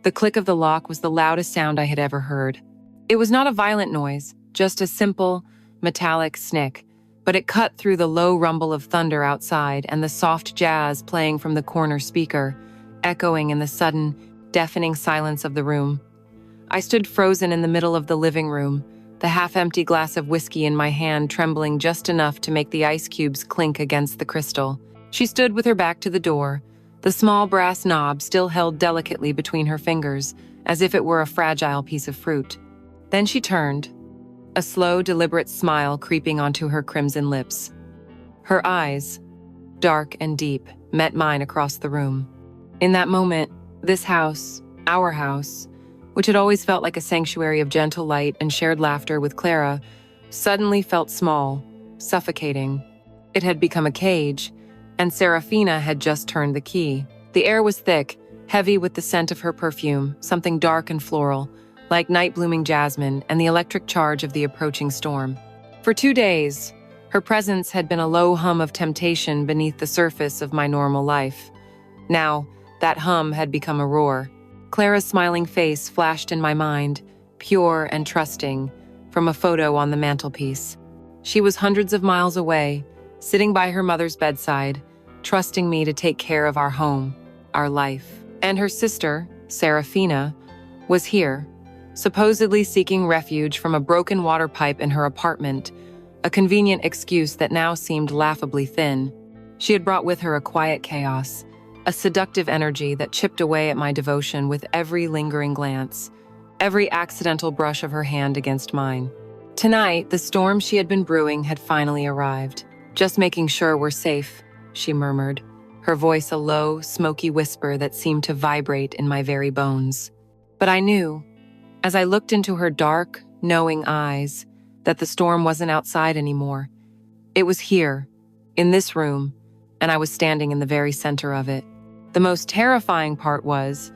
The click of the lock was the loudest sound I had ever heard. It was not a violent noise, just a simple, metallic snick, but it cut through the low rumble of thunder outside and the soft jazz playing from the corner speaker, echoing in the sudden, deafening silence of the room. I stood frozen in the middle of the living room, the half-empty glass of whiskey in my hand trembling just enough to make the ice cubes clink against the crystal. She stood with her back to the door, the small brass knob still held delicately between her fingers, as if it were a fragile piece of fruit. Then she turned, a slow, deliberate smile creeping onto her crimson lips. Her eyes, dark and deep, met mine across the room. In that moment, this house, our house, which had always felt like a sanctuary of gentle light and shared laughter with Clara, suddenly felt small, suffocating. It had become a cage, and Serafina had just turned the key. The air was thick, heavy with the scent of her perfume, something dark and floral, like night-blooming jasmine and the electric charge of the approaching storm. For 2 days, her presence had been a low hum of temptation beneath the surface of my normal life. Now, that hum had become a roar. Clara's smiling face flashed in my mind, pure and trusting, from a photo on the mantelpiece. She was hundreds of miles away, sitting by her mother's bedside, trusting me to take care of our home, our life. And her sister, Serafina, was here, supposedly seeking refuge from a broken water pipe in her apartment, a convenient excuse that now seemed laughably thin. She had brought with her a quiet chaos, a seductive energy that chipped away at my devotion with every lingering glance, every accidental brush of her hand against mine. Tonight, the storm she had been brewing had finally arrived. "Just making sure we're safe," she murmured, her voice a low, smoky whisper that seemed to vibrate in my very bones. But I knew, as I looked into her dark, knowing eyes, that the storm wasn't outside anymore. It was here, in this room, and I was standing in the very center of it. The most terrifying part was,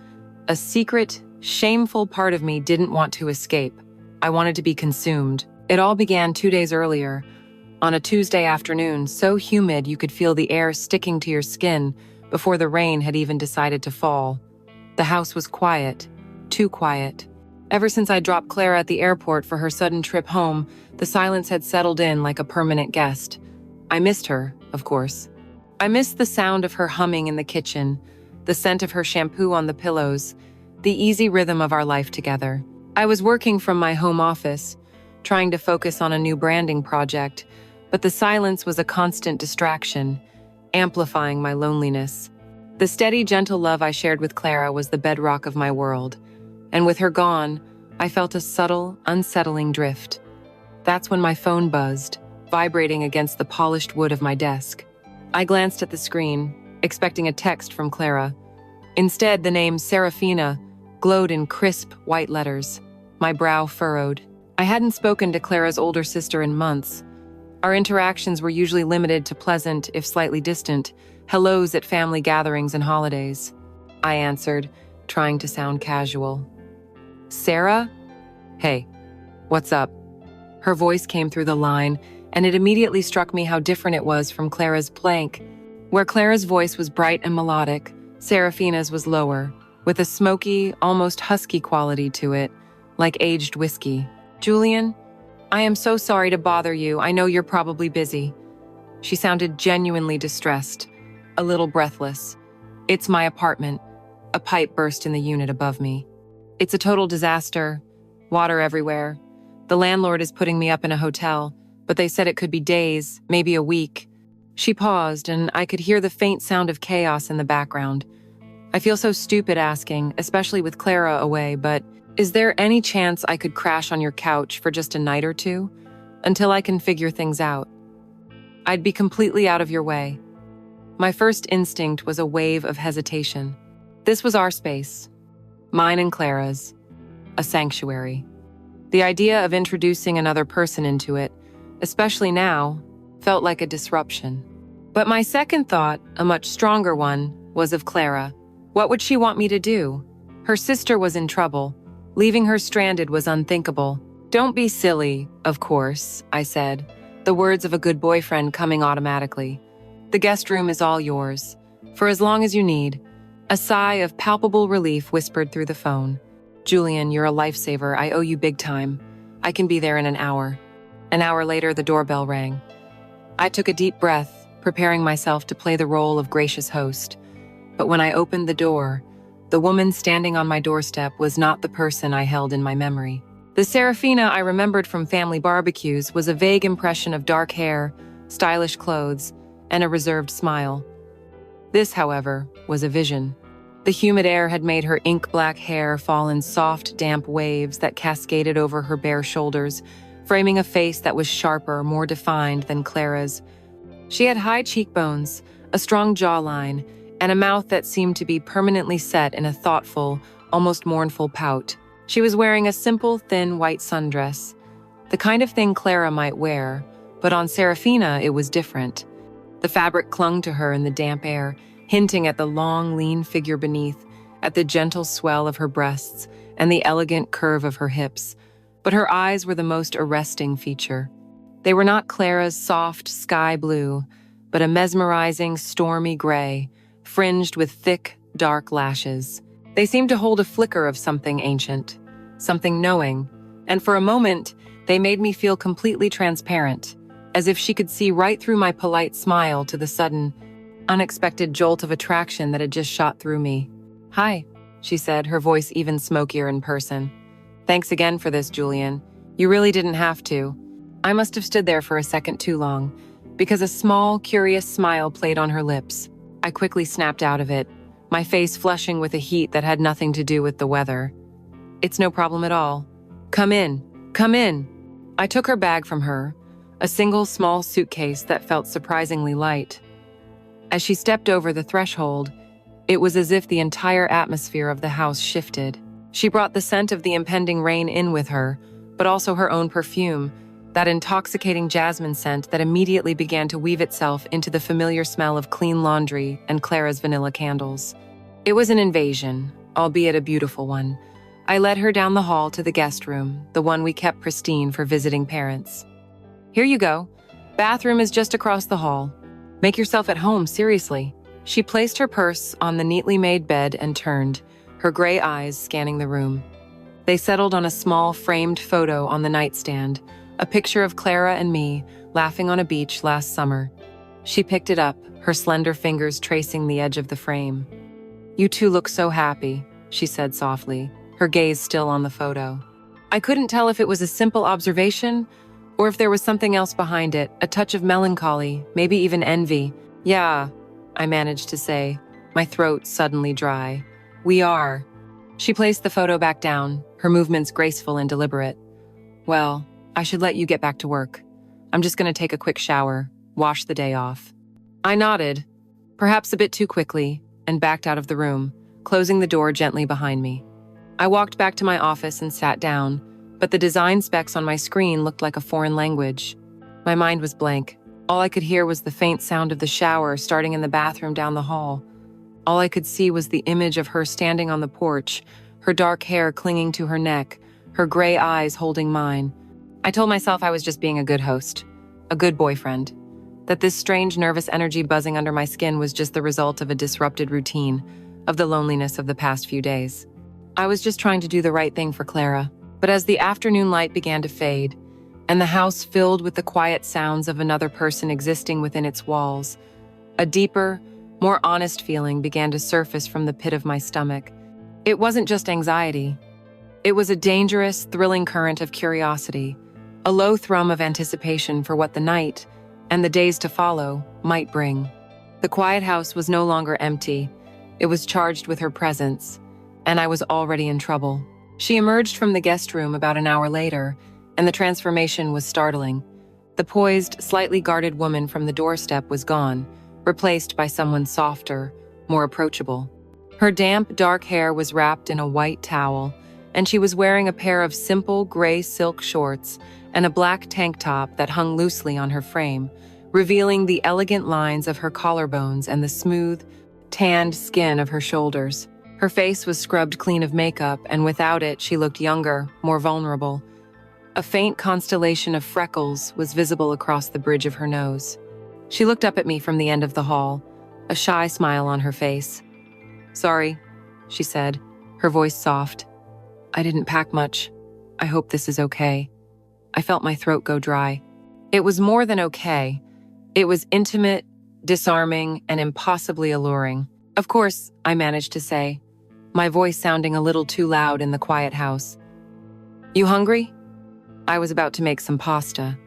a secret, shameful part of me didn't want to escape. I wanted to be consumed. It all began 2 days earlier, on a Tuesday afternoon, so humid you could feel the air sticking to your skin before the rain had even decided to fall. The house was quiet, too quiet. Ever since I dropped Clara at the airport for her sudden trip home, the silence had settled in like a permanent guest. I missed her, of course. I missed the sound of her humming in the kitchen, the scent of her shampoo on the pillows, the easy rhythm of our life together. I was working from my home office, trying to focus on a new branding project, but the silence was a constant distraction, amplifying my loneliness. The steady, gentle love I shared with Clara was the bedrock of my world, and with her gone, I felt a subtle, unsettling drift. That's when my phone buzzed, vibrating against the polished wood of my desk. I glanced at the screen, expecting a text from Clara. Instead, the name Serafina glowed in crisp, white letters. My brow furrowed. I hadn't spoken to Clara's older sister in months. Our interactions were usually limited to pleasant, if slightly distant, hellos at family gatherings and holidays. I answered, trying to sound casual. "Sarah? Hey, what's up?" Her voice came through the line, and it immediately struck me how different it was from Clara's blank. Where Clara's voice was bright and melodic, Serafina's was lower, with a smoky, almost husky quality to it, like aged whiskey. "Julian, I am so sorry to bother you. I know you're probably busy." She sounded genuinely distressed, a little breathless. "It's my apartment." A pipe burst in the unit above me. "It's a total disaster. Water everywhere. The landlord is putting me up in a hotel, but they said it could be days, maybe a week." She paused, and I could hear the faint sound of chaos in the background. I feel so stupid asking, especially with Clara away, but is there any chance I could crash on your couch for just a night or two, until I can figure things out? I'd be completely out of your way. My first instinct was a wave of hesitation. This was our space, mine and Clara's, a sanctuary. The idea of introducing another person into it, especially now, felt like a disruption. But my second thought, a much stronger one, was of Clara. What would she want me to do? Her sister was in trouble. Leaving her stranded was unthinkable. "Don't be silly, of course," I said, the words of a good boyfriend coming automatically. "The guest room is all yours, for as long as you need. A sigh of palpable relief whispered through the phone. "Julian, you're a lifesaver. I owe you big time. I can be there in an hour." An hour later, the doorbell rang. I took a deep breath, preparing myself to play the role of gracious host. But when I opened the door, the woman standing on my doorstep was not the person I held in my memory. The Serafina I remembered from family barbecues was a vague impression of dark hair, stylish clothes, and a reserved smile. This, however, was a vision. The humid air had made her ink-black hair fall in soft, damp waves that cascaded over her bare shoulders, framing a face that was sharper, more defined than Clara's. She had high cheekbones, a strong jawline, and a mouth that seemed to be permanently set in a thoughtful, almost mournful pout. She was wearing a simple, thin white sundress, the kind of thing Clara might wear, but on Serafina it was different. The fabric clung to her in the damp air, hinting at the long, lean figure beneath, at the gentle swell of her breasts, and the elegant curve of her hips. But her eyes were the most arresting feature. They were not Clara's soft sky blue, but a mesmerizing, stormy gray, fringed with thick, dark lashes. They seemed to hold a flicker of something ancient, something knowing, and for a moment, they made me feel completely transparent, as if she could see right through my polite smile to the sudden, unexpected jolt of attraction that had just shot through me. "Hi," she said, her voice even smokier in person. "Thanks again for this, Julian. You really didn't have to." I must have stood there for a second too long, because a small, curious smile played on her lips. I quickly snapped out of it, my face flushing with a heat that had nothing to do with the weather. "It's no problem at all. Come in, come in." I took her bag from her, a single small suitcase that felt surprisingly light. As she stepped over the threshold, it was as if the entire atmosphere of the house shifted. She brought the scent of the impending rain in with her, but also her own perfume, that intoxicating jasmine scent that immediately began to weave itself into the familiar smell of clean laundry and Clara's vanilla candles. It was an invasion, albeit a beautiful one. I led her down the hall to the guest room, the one we kept pristine for visiting parents. "Here you go. Bathroom is just across the hall. Make yourself at home, seriously." She placed her purse on the neatly made bed and turned, her gray eyes scanning the room. They settled on a small framed photo on the nightstand, a picture of Clara and me laughing on a beach last summer. She picked it up, her slender fingers tracing the edge of the frame. "You two look so happy," she said softly, her gaze still on the photo. I couldn't tell if it was a simple observation or if there was something else behind it, a touch of melancholy, maybe even envy. "Yeah," I managed to say, my throat suddenly dry. "We are." She placed the photo back down, her movements graceful and deliberate. "Well, I should let you get back to work. I'm just going to take a quick shower, wash the day off." I nodded, perhaps a bit too quickly, and backed out of the room, closing the door gently behind me. I walked back to my office and sat down, but the design specs on my screen looked like a foreign language. My mind was blank. All I could hear was the faint sound of the shower starting in the bathroom down the hall. All I could see was the image of her standing on the porch, her dark hair clinging to her neck, her gray eyes holding mine. I told myself I was just being a good host, a good boyfriend, that this strange nervous energy buzzing under my skin was just the result of a disrupted routine, of the loneliness of the past few days. I was just trying to do the right thing for Clara. But as the afternoon light began to fade, and the house filled with the quiet sounds of another person existing within its walls, a deeper, more honest feeling began to surface from the pit of my stomach. It wasn't just anxiety. It was a dangerous, thrilling current of curiosity, a low thrum of anticipation for what the night, and the days to follow, might bring. The quiet house was no longer empty. It was charged with her presence, and I was already in trouble. She emerged from the guest room about an hour later, and the transformation was startling. The poised, slightly guarded woman from the doorstep was gone, replaced by someone softer, more approachable. Her damp, dark hair was wrapped in a white towel, and she was wearing a pair of simple gray silk shorts and a black tank top that hung loosely on her frame, revealing the elegant lines of her collarbones and the smooth, tanned skin of her shoulders. Her face was scrubbed clean of makeup, and without it, she looked younger, more vulnerable. A faint constellation of freckles was visible across the bridge of her nose. She looked up at me from the end of the hall, a shy smile on her face. Sorry, she said, her voice soft. I didn't pack much. I hope this is okay. I felt my throat go dry. It was more than okay. It was intimate, disarming, and impossibly alluring. Of course, I managed to say, my voice sounding a little too loud in the quiet house. You hungry? I was about to make some pasta.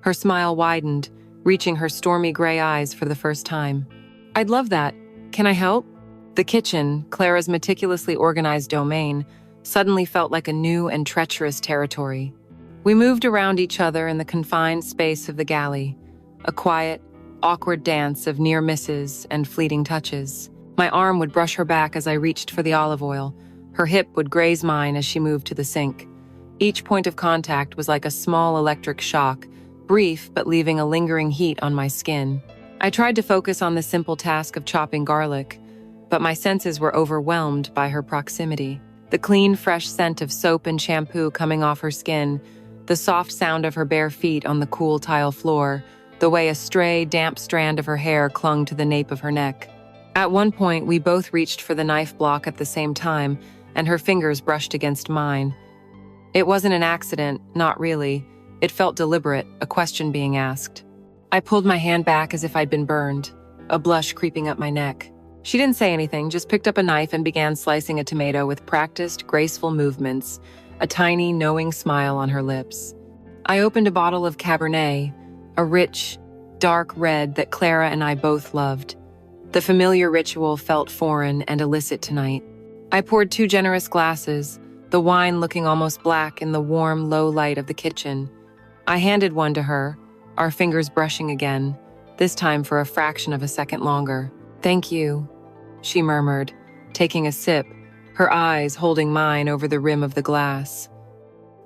Her smile widened, reaching her stormy gray eyes for the first time. I'd love that. Can I help? The kitchen, Clara's meticulously organized domain, suddenly felt like a new and treacherous territory. We moved around each other in the confined space of the galley, a quiet, awkward dance of near misses and fleeting touches. My arm would brush her back as I reached for the olive oil. Her hip would graze mine as she moved to the sink. Each point of contact was like a small electric shock, brief but leaving a lingering heat on my skin. I tried to focus on the simple task of chopping garlic, but my senses were overwhelmed by her proximity. The clean, fresh scent of soap and shampoo coming off her skin, the soft sound of her bare feet on the cool tile floor, the way a stray, damp strand of her hair clung to the nape of her neck. At one point, we both reached for the knife block at the same time, and her fingers brushed against mine. It wasn't an accident, not really. It felt deliberate, a question being asked. I pulled my hand back as if I'd been burned, a blush creeping up my neck. She didn't say anything, just picked up a knife and began slicing a tomato with practiced, graceful movements, a tiny, knowing smile on her lips. I opened a bottle of Cabernet, a rich, dark red that Clara and I both loved. The familiar ritual felt foreign and illicit tonight. I poured 2 generous glasses, the wine looking almost black in the warm, low light of the kitchen. I handed one to her, our fingers brushing again, this time for a fraction of a second longer. Thank you, she murmured, taking a sip, her eyes holding mine over the rim of the glass.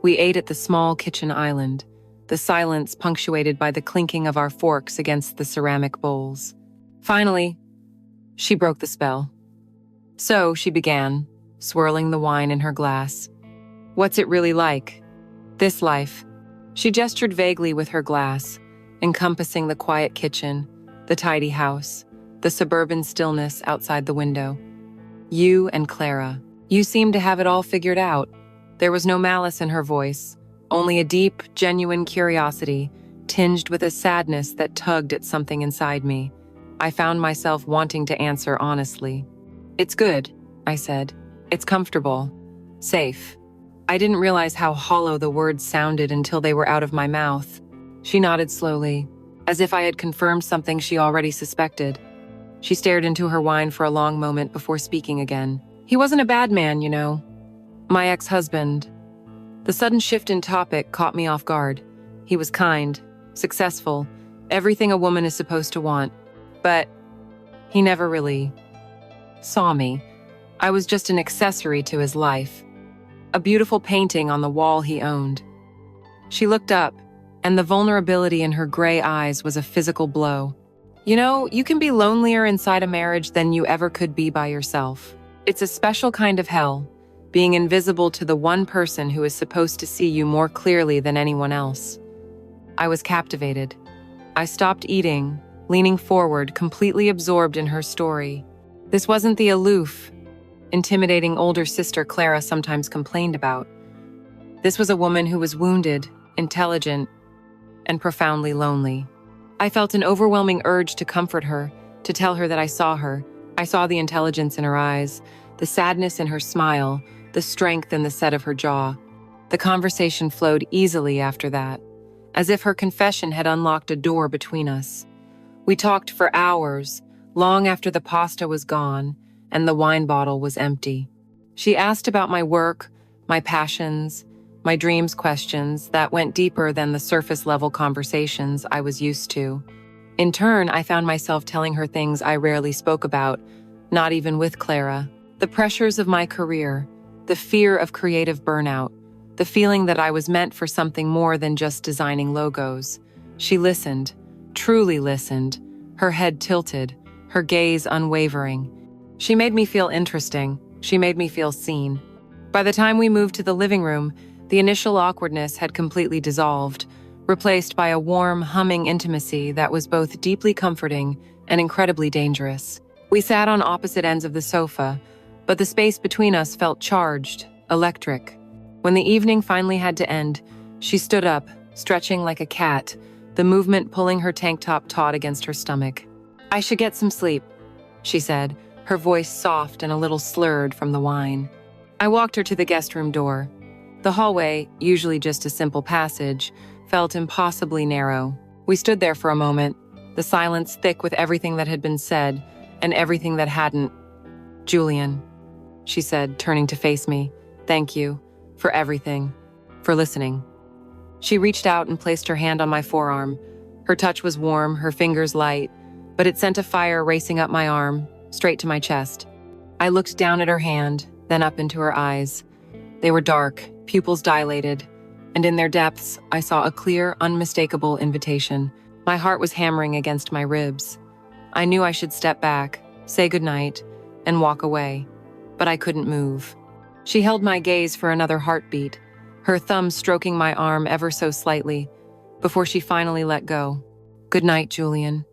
We ate at the small kitchen island, the silence punctuated by the clinking of our forks against the ceramic bowls. Finally, she broke the spell. So, she began, swirling the wine in her glass. What's it really like? This life. She gestured vaguely with her glass, encompassing the quiet kitchen, the tidy house, the suburban stillness outside the window. You and Clara. You seemed to have it all figured out. There was no malice in her voice, only a deep, genuine curiosity, tinged with a sadness that tugged at something inside me. I found myself wanting to answer honestly. It's good, I said. It's comfortable. Safe. I didn't realize how hollow the words sounded until they were out of my mouth. She nodded slowly, as if I had confirmed something she already suspected. She stared into her wine for a long moment before speaking again. He wasn't a bad man, you know. My ex-husband. The sudden shift in topic caught me off guard. He was kind, successful, everything a woman is supposed to want. But he never really saw me. I was just an accessory to his life. A beautiful painting on the wall he owned. She looked up, and the vulnerability in her gray eyes was a physical blow. You know, you can be lonelier inside a marriage than you ever could be by yourself. It's a special kind of hell, being invisible to the one person who is supposed to see you more clearly than anyone else. I was captivated. I stopped eating, leaning forward, completely absorbed in her story. This wasn't the aloof, intimidating older sister Clara sometimes complained about. This was a woman who was wounded, intelligent, and profoundly lonely. I felt an overwhelming urge to comfort her, to tell her that I saw her. I saw the intelligence in her eyes, the sadness in her smile, the strength in the set of her jaw. The conversation flowed easily after that, as if her confession had unlocked a door between us. We talked for hours, long after the pasta was gone and the wine bottle was empty. She asked about my work, my passions, my dreams, questions that went deeper than the surface-level conversations I was used to. In turn, I found myself telling her things I rarely spoke about, not even with Clara. The pressures of my career, the fear of creative burnout, the feeling that I was meant for something more than just designing logos. She listened, truly listened, her head tilted, her gaze unwavering. She made me feel interesting. She made me feel seen. By the time we moved to the living room, the initial awkwardness had completely dissolved, replaced by a warm, humming intimacy that was both deeply comforting and incredibly dangerous. We sat on opposite ends of the sofa, but the space between us felt charged, electric. When the evening finally had to end, she stood up, stretching like a cat, the movement pulling her tank top taut against her stomach. "I should get some sleep," she said, her voice soft and a little slurred from the wine. I walked her to the guest room door. The hallway, usually just a simple passage, felt impossibly narrow. We stood there for a moment, the silence thick with everything that had been said and everything that hadn't. "Julian," she said, turning to face me, "thank you for everything, for listening." She reached out and placed her hand on my forearm. Her touch was warm, her fingers light, but it sent a fire racing up my arm, straight to my chest. I looked down at her hand, then up into her eyes. They were dark, pupils dilated, and in their depths, I saw a clear, unmistakable invitation. My heart was hammering against my ribs. I knew I should step back, say goodnight, and walk away, but I couldn't move. She held my gaze for another heartbeat, her thumb stroking my arm ever so slightly, before she finally let go. "Good night, Julian,"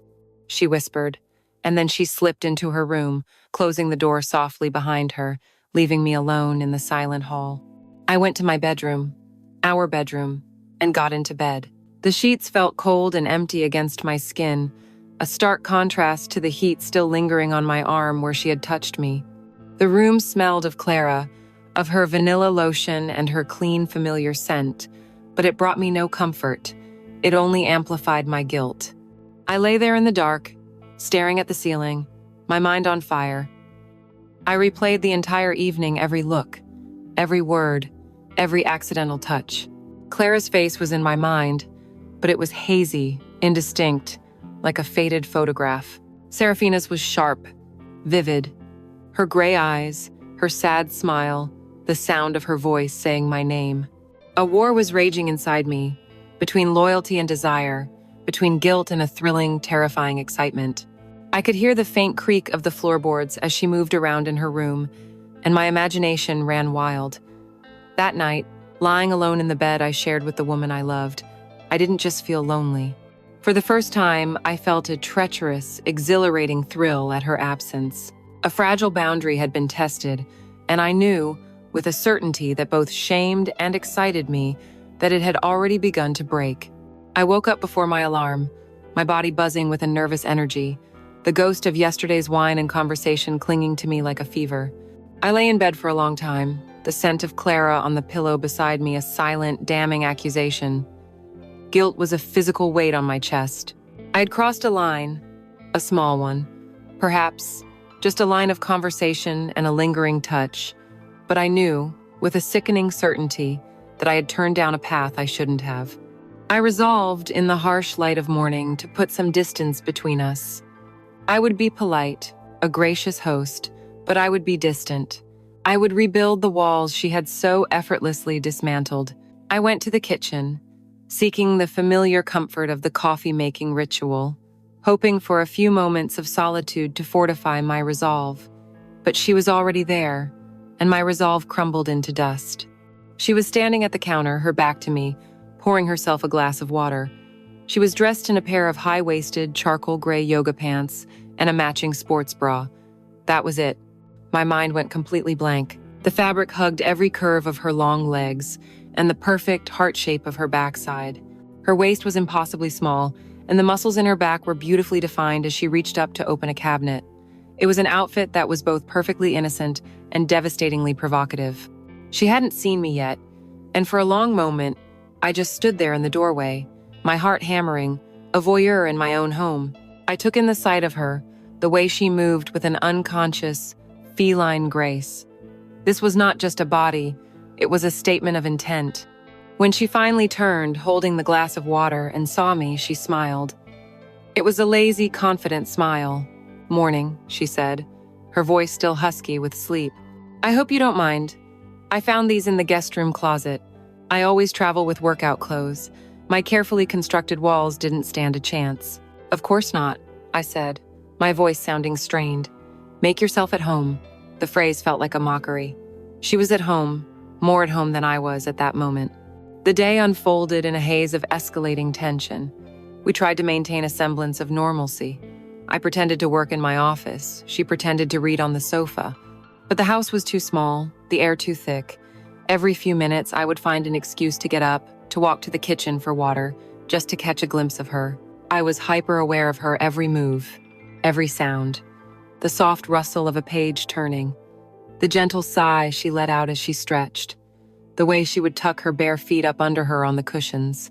she whispered, and then she slipped into her room, closing the door softly behind her, leaving me alone in the silent hall. I went to my bedroom, our bedroom, and got into bed. The sheets felt cold and empty against my skin, a stark contrast to the heat still lingering on my arm where she had touched me. The room smelled of Clara, of her vanilla lotion and her clean, familiar scent, but it brought me no comfort. It only amplified my guilt. I lay there in the dark, staring at the ceiling, my mind on fire. I replayed the entire evening, every look, every word, every accidental touch. Clara's face was in my mind, but it was hazy, indistinct, like a faded photograph. Serafina's was sharp, vivid. Her gray eyes, her sad smile, the sound of her voice saying my name. A war was raging inside me, between loyalty and desire, between guilt and a thrilling, terrifying excitement. I could hear the faint creak of the floorboards as she moved around in her room, and my imagination ran wild. That night, lying alone in the bed I shared with the woman I loved, I didn't just feel lonely. For the first time, I felt a treacherous, exhilarating thrill at her absence. A fragile boundary had been tested, and I knew, with a certainty that both shamed and excited me, that it had already begun to break. I woke up before my alarm, my body buzzing with a nervous energy, the ghost of yesterday's wine and conversation clinging to me like a fever. I lay in bed for a long time, the scent of Clara on the pillow beside me a silent, damning accusation. Guilt was a physical weight on my chest. I had crossed a line, a small one, perhaps just a line of conversation and a lingering touch, but I knew, with a sickening certainty, that I had turned down a path I shouldn't have. I resolved, in the harsh light of morning, to put some distance between us. I would be polite, a gracious host, but I would be distant. I would rebuild the walls she had so effortlessly dismantled. I went to the kitchen, seeking the familiar comfort of the coffee-making ritual, hoping for a few moments of solitude to fortify my resolve. But she was already there, and my resolve crumbled into dust. She was standing at the counter, her back to me, pouring herself a glass of water. She was dressed in a pair of high-waisted, charcoal gray yoga pants and a matching sports bra. That was it. My mind went completely blank. The fabric hugged every curve of her long legs and the perfect heart shape of her backside. Her waist was impossibly small, and the muscles in her back were beautifully defined as she reached up to open a cabinet. It was an outfit that was both perfectly innocent and devastatingly provocative. She hadn't seen me yet, and for a long moment, I just stood there in the doorway, my heart hammering, a voyeur in my own home. I took in the sight of her, the way she moved with an unconscious, feline grace. This was not just a body, it was a statement of intent. When she finally turned, holding the glass of water, and saw me, she smiled. It was a lazy, confident smile. "Morning," she said, her voice still husky with sleep. "I hope you don't mind. I found these in the guest room closet. I always travel with workout clothes. My carefully constructed walls didn't stand a chance." "Of course not," I said, my voice sounding strained. "Make yourself at home." The phrase felt like a mockery. She was at home, more at home than I was at that moment. The day unfolded in a haze of escalating tension. We tried to maintain a semblance of normalcy. I pretended to work in my office. She pretended to read on the sofa. But the house was too small, the air too thick. Every few minutes, I would find an excuse to get up, to walk to the kitchen for water, just to catch a glimpse of her. I was hyper-aware of her every move, every sound. The soft rustle of a page turning. The gentle sigh she let out as she stretched. The way she would tuck her bare feet up under her on the cushions.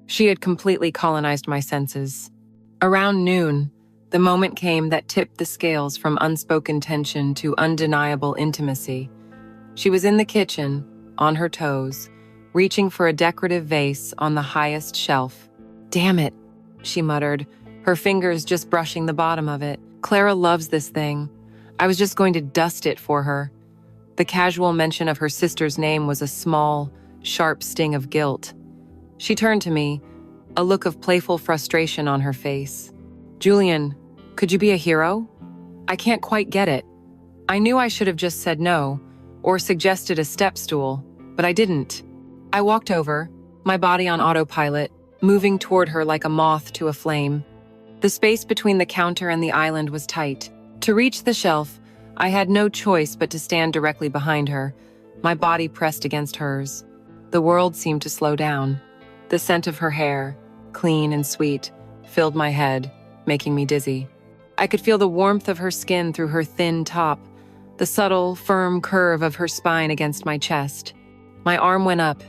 She had completely colonized my senses. Around noon, the moment came that tipped the scales from unspoken tension to undeniable intimacy. She was in the kitchen, on her toes, reaching for a decorative vase on the highest shelf. "Damn it," she muttered, her fingers just brushing the bottom of it. "Clara loves this thing. I was just going to dust it for her." The casual mention of her sister's name was a small, sharp sting of guilt. She turned to me, a look of playful frustration on her face. "Julian, could you be a hero? I can't quite get it." I knew I should have just said no, or suggested a step stool, but I didn't. I walked over, my body on autopilot, moving toward her like a moth to a flame. The space between the counter and the island was tight. To reach the shelf, I had no choice but to stand directly behind her, my body pressed against hers. The world seemed to slow down. The scent of her hair, clean and sweet, filled my head, making me dizzy. I could feel the warmth of her skin through her thin top, the subtle, firm curve of her spine against my chest. My arm went up,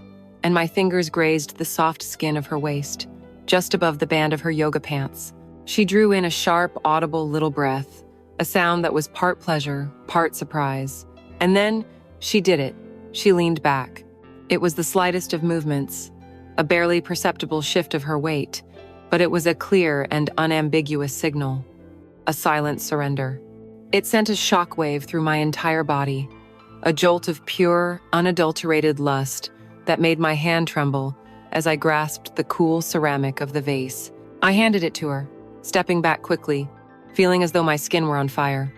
and my fingers grazed the soft skin of her waist, just above the band of her yoga pants. She drew in a sharp, audible little breath, a sound that was part pleasure, part surprise. And then, she did it. She leaned back. It was the slightest of movements, a barely perceptible shift of her weight, but it was a clear and unambiguous signal, a silent surrender. It sent a shockwave through my entire body, a jolt of pure, unadulterated lust that made my hand tremble as I grasped the cool ceramic of the vase. I handed it to her, stepping back quickly, feeling as though my skin were on fire.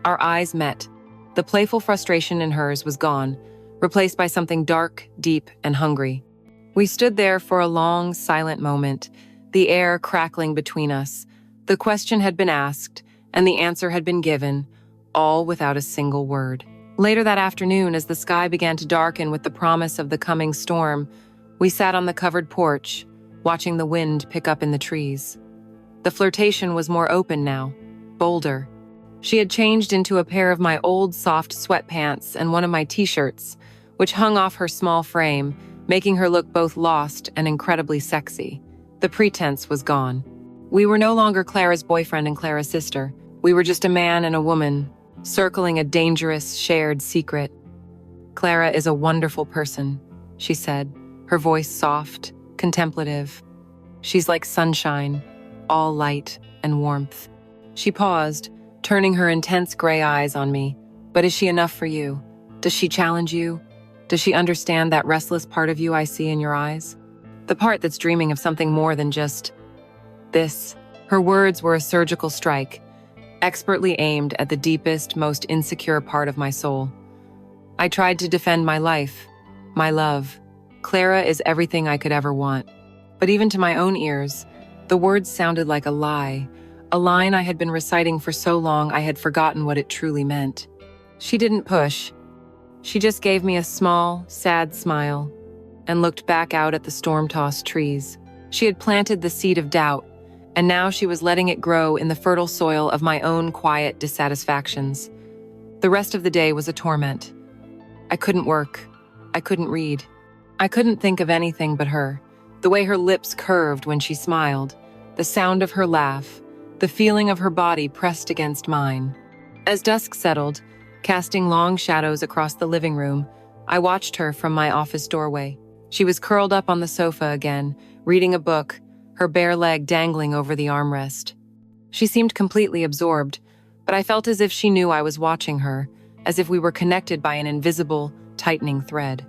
Our eyes met. The playful frustration in hers was gone, replaced by something dark, deep, and hungry. We stood there for a long, silent moment, the air crackling between us. The question had been asked, and the answer had been given, all without a single word. Later that afternoon, as the sky began to darken with the promise of the coming storm, we sat on the covered porch, watching the wind pick up in the trees. The flirtation was more open now, bolder. She had changed into a pair of my old soft sweatpants and one of my t-shirts, which hung off her small frame, making her look both lost and incredibly sexy. The pretense was gone. We were no longer Clara's boyfriend and Clara's sister. We were just a man and a woman, circling a dangerous, shared secret. "Clara is a wonderful person," she said, her voice soft, contemplative. "She's like sunshine, all light and warmth." She paused, turning her intense gray eyes on me. "But is she enough for you? Does she challenge you? Does she understand that restless part of you I see in your eyes? The part that's dreaming of something more than just this." Her words were a surgical strike, expertly aimed at the deepest, most insecure part of my soul. I tried to defend my life, my love. Clara is everything I could ever want. But even to my own ears, the words sounded like a line I had been reciting for so long I had forgotten what it truly meant. She didn't push. She just gave me a small, sad smile and looked back out at the storm-tossed trees. She had planted the seed of doubt, and now she was letting it grow in the fertile soil of my own quiet dissatisfactions. The rest of the day was a torment. I couldn't work. I couldn't read. I couldn't think of anything but her. The way her lips curved when she smiled, the sound of her laugh, the feeling of her body pressed against mine. As dusk settled, casting long shadows across the living room, I watched her from my office doorway. She was curled up on the sofa again, reading a book, her bare leg dangling over the armrest. She seemed completely absorbed, but I felt as if she knew I was watching her, as if we were connected by an invisible, tightening thread.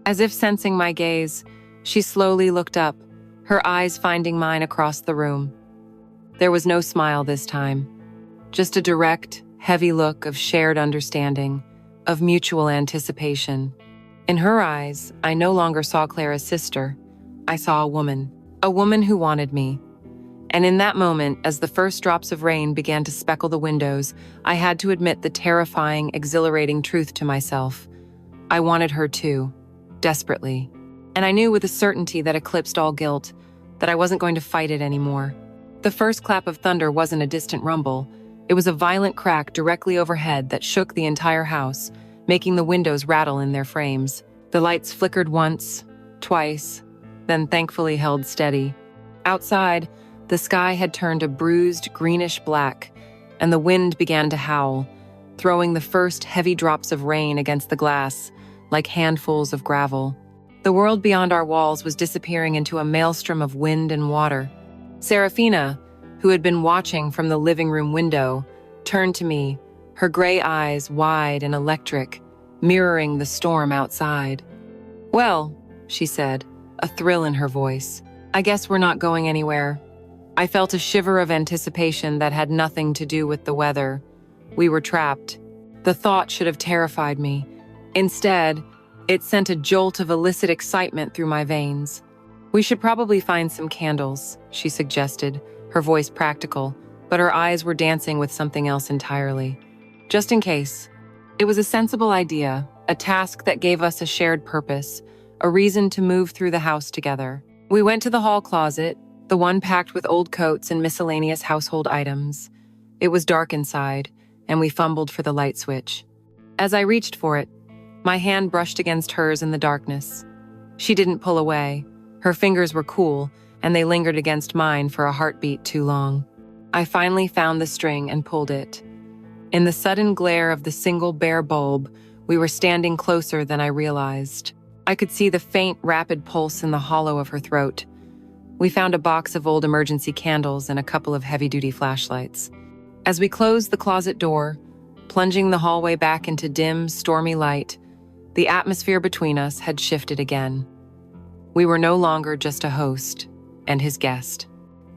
As if sensing my gaze, she slowly looked up, her eyes finding mine across the room. There was no smile this time, just a direct, heavy look of shared understanding, of mutual anticipation. In her eyes, I no longer saw Clara's sister. I saw a woman who wanted me. And in that moment, as the first drops of rain began to speckle the windows, I had to admit the terrifying, exhilarating truth to myself. I wanted her too, desperately. And I knew with a certainty that eclipsed all guilt, that I wasn't going to fight it anymore. The first clap of thunder wasn't a distant rumble. It was a violent crack directly overhead that shook the entire house, making the windows rattle in their frames. The lights flickered once, twice, then thankfully held steady. Outside, the sky had turned a bruised greenish black, and the wind began to howl, throwing the first heavy drops of rain against the glass, like handfuls of gravel. The world beyond our walls was disappearing into a maelstrom of wind and water. Serafina, who had been watching from the living room window, turned to me, her gray eyes wide and electric, mirroring the storm outside. "Well," she said, a thrill in her voice, "I guess we're not going anywhere." I felt a shiver of anticipation that had nothing to do with the weather. We were trapped. The thought should have terrified me. Instead, it sent a jolt of illicit excitement through my veins. "We should probably find some candles," she suggested, her voice practical, but her eyes were dancing with something else entirely. "Just in case." It was a sensible idea, a task that gave us a shared purpose, a reason to move through the house together. We went to the hall closet, the one packed with old coats and miscellaneous household items. It was dark inside, and we fumbled for the light switch. As I reached for it, my hand brushed against hers in the darkness. She didn't pull away. Her fingers were cool, and they lingered against mine for a heartbeat too long. I finally found the string and pulled it. In the sudden glare of the single bare bulb, we were standing closer than I realized. I could see the faint, rapid pulse in the hollow of her throat. We found a box of old emergency candles and a couple of heavy-duty flashlights. As we closed the closet door, plunging the hallway back into dim, stormy light, the atmosphere between us had shifted again. We were no longer just a host and his guest.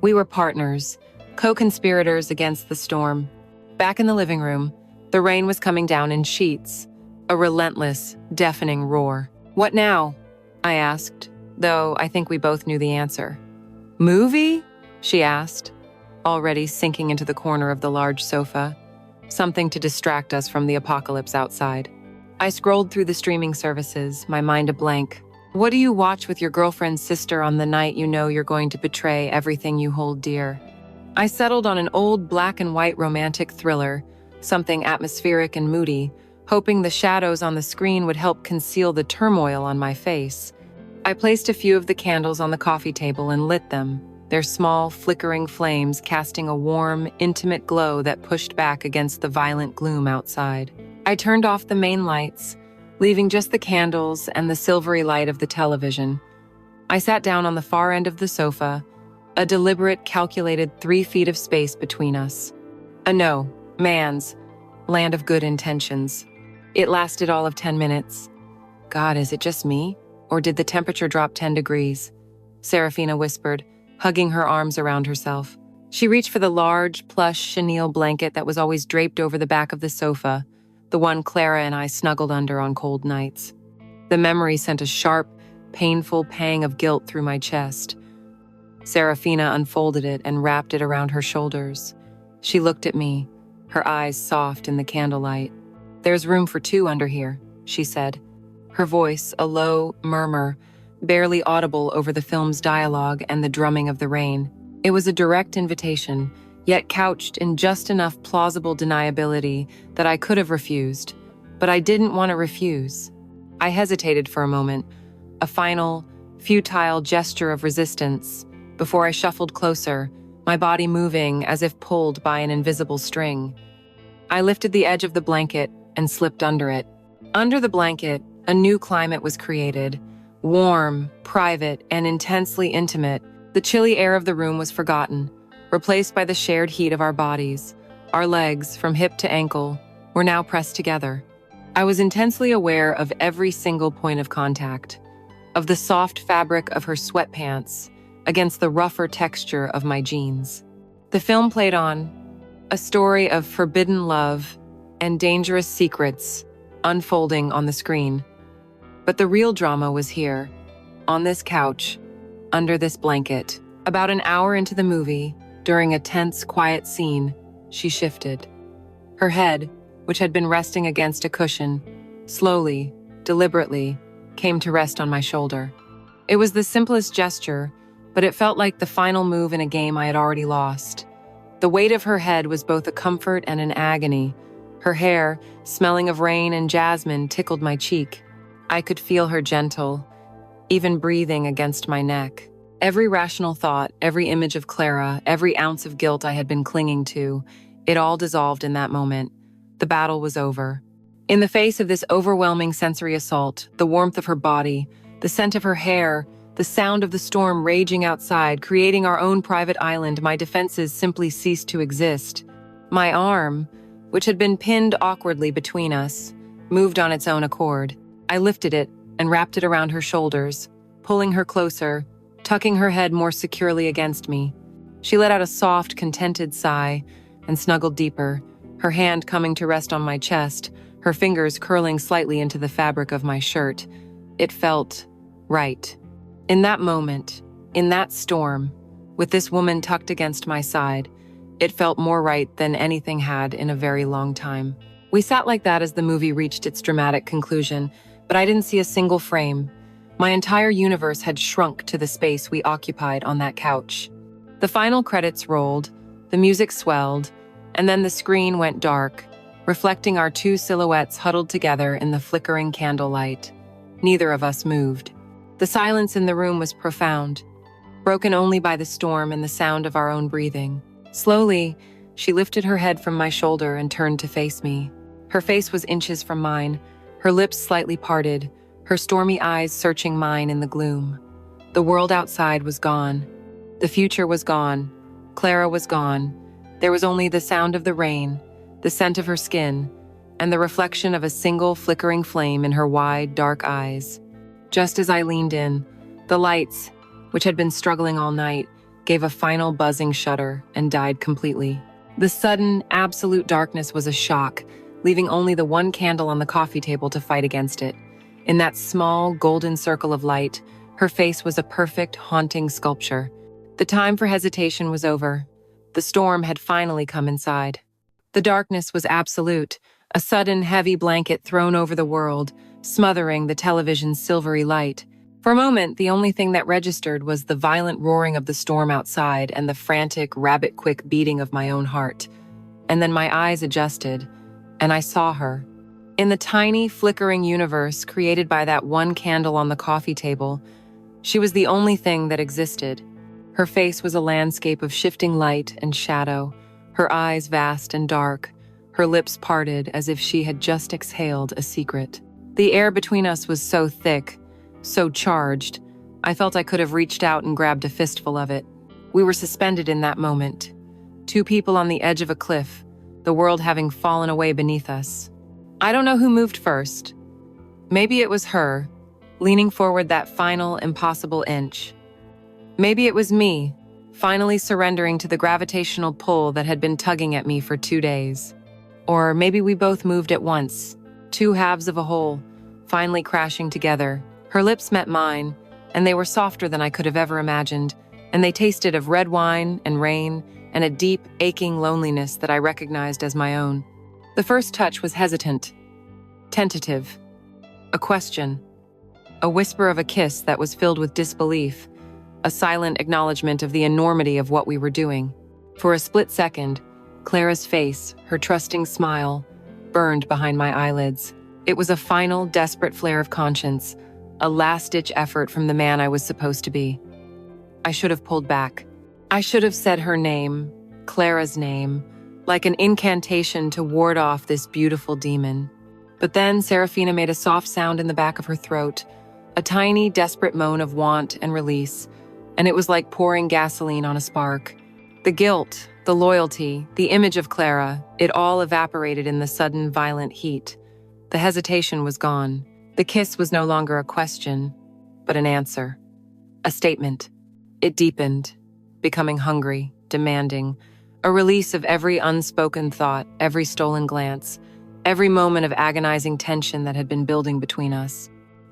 We were partners, co-conspirators against the storm. Back in the living room, the rain was coming down in sheets, a relentless, deafening roar. "What now?" I asked, though I think we both knew the answer. "Movie?" she asked, already sinking into the corner of the large sofa, something to distract us from the apocalypse outside. I scrolled through the streaming services, my mind a blank. What do you watch with your girlfriend's sister on the night you know you're going to betray everything you hold dear? I settled on an old black and white romantic thriller, something atmospheric and moody, hoping the shadows on the screen would help conceal the turmoil on my face. I placed a few of the candles on the coffee table and lit them, their small, flickering flames casting a warm, intimate glow that pushed back against the violent gloom outside. I turned off the main lights, leaving just the candles and the silvery light of the television. I sat down on the far end of the sofa, a deliberate, calculated 3 feet of space between us. A no, man's, land of good intentions. It lasted all of 10 minutes. God, is it just me? Or did the temperature drop 10 degrees? Serafina whispered, hugging her arms around herself. She reached for the large, plush chenille blanket that was always draped over the back of the sofa, the one Clara and I snuggled under on cold nights. The memory sent a sharp, painful pang of guilt through my chest. Serafina unfolded it and wrapped it around her shoulders. She looked at me, her eyes soft in the candlelight. "There's room for 2 under here," she said, her voice a low murmur, barely audible over the film's dialogue and the drumming of the rain. It was a direct invitation, yet couched in just enough plausible deniability that I could have refused. But I didn't want to refuse. I hesitated for a moment, a final, futile gesture of resistance, before I shuffled closer, my body moving as if pulled by an invisible string. I lifted the edge of the blanket and slipped under it. Under the blanket, a new climate was created, warm, private, and intensely intimate. The chilly air of the room was forgotten, replaced by the shared heat of our bodies. Our legs, from hip to ankle, were now pressed together. I was intensely aware of every single point of contact, of the soft fabric of her sweatpants against the rougher texture of my jeans. The film played on, a story of forbidden love and dangerous secrets unfolding on the screen. But the real drama was here, on this couch, under this blanket. About an hour into the movie, During a tense, quiet scene, she shifted. Her head, which had been resting against a cushion, slowly, deliberately, came to rest on my shoulder. It was the simplest gesture, but it felt like the final move in a game I had already lost. The weight of her head was both a comfort and an agony. Her hair, smelling of rain and jasmine, tickled my cheek. I could feel her gentle, even breathing against my neck. Every rational thought, every image of Clara, every ounce of guilt I had been clinging to, it all dissolved in that moment. The battle was over. In the face of this overwhelming sensory assault, the warmth of her body, the scent of her hair, the sound of the storm raging outside, creating our own private island, my defenses simply ceased to exist. My arm, which had been pinned awkwardly between us, moved on its own accord. I lifted it and wrapped it around her shoulders, pulling her closer, tucking her head more securely against me. She let out a soft, contented sigh and snuggled deeper, her hand coming to rest on my chest, her fingers curling slightly into the fabric of my shirt. It felt right. In that moment, in that storm, with this woman tucked against my side, it felt more right than anything had in a very long time. We sat like that as the movie reached its dramatic conclusion, but I didn't see a single frame. My entire universe had shrunk to the space we occupied on that couch. The final credits rolled, the music swelled, and then the screen went dark, reflecting our two silhouettes huddled together in the flickering candlelight. Neither of us moved. The silence in the room was profound, broken only by the storm and the sound of our own breathing. Slowly, she lifted her head from my shoulder and turned to face me. Her face was inches from mine, her lips slightly parted, her stormy eyes searching mine in the gloom. The world outside was gone. The future was gone. Clara was gone. There was only the sound of the rain, the scent of her skin, and the reflection of a single flickering flame in her wide, dark eyes. Just as I leaned in, the lights, which had been struggling all night, gave a final buzzing shudder and died completely. The sudden, absolute darkness was a shock, leaving only the one candle on the coffee table to fight against it. In that small, golden circle of light, her face was a perfect, haunting sculpture. The time for hesitation was over. The storm had finally come inside. The darkness was absolute, a sudden, heavy blanket thrown over the world, smothering the television's silvery light. For a moment, the only thing that registered was the violent roaring of the storm outside and the frantic, rabbit-quick beating of my own heart. And then my eyes adjusted, and I saw her. In the tiny, flickering universe created by that one candle on the coffee table, she was the only thing that existed. Her face was a landscape of shifting light and shadow, her eyes vast and dark, her lips parted as if she had just exhaled a secret. The air between us was so thick, so charged, I felt I could have reached out and grabbed a fistful of it. We were suspended in that moment. Two people on the edge of a cliff, the world having fallen away beneath us. I don't know who moved first. Maybe it was her, leaning forward that final, impossible inch. Maybe it was me, finally surrendering to the gravitational pull that had been tugging at me for 2 days. Or maybe we both moved at once, two halves of a whole, finally crashing together. Her lips met mine, and they were softer than I could have ever imagined, and they tasted of red wine and rain and a deep, aching loneliness that I recognized as my own. The first touch was hesitant, tentative, a question, a whisper of a kiss that was filled with disbelief, a silent acknowledgement of the enormity of what we were doing. For a split second, Clara's face, her trusting smile, burned behind my eyelids. It was a final, desperate flare of conscience, a last-ditch effort from the man I was supposed to be. I should have pulled back. I should have said her name, Clara's name, like an incantation to ward off this beautiful demon. But then Serafina made a soft sound in the back of her throat, a tiny, desperate moan of want and release, and it was like pouring gasoline on a spark. The guilt, the loyalty, the image of Clara, it all evaporated in the sudden, violent heat. The hesitation was gone. The kiss was no longer a question, but an answer. A statement. It deepened, becoming hungry, demanding, a release of every unspoken thought, every stolen glance, every moment of agonizing tension that had been building between us.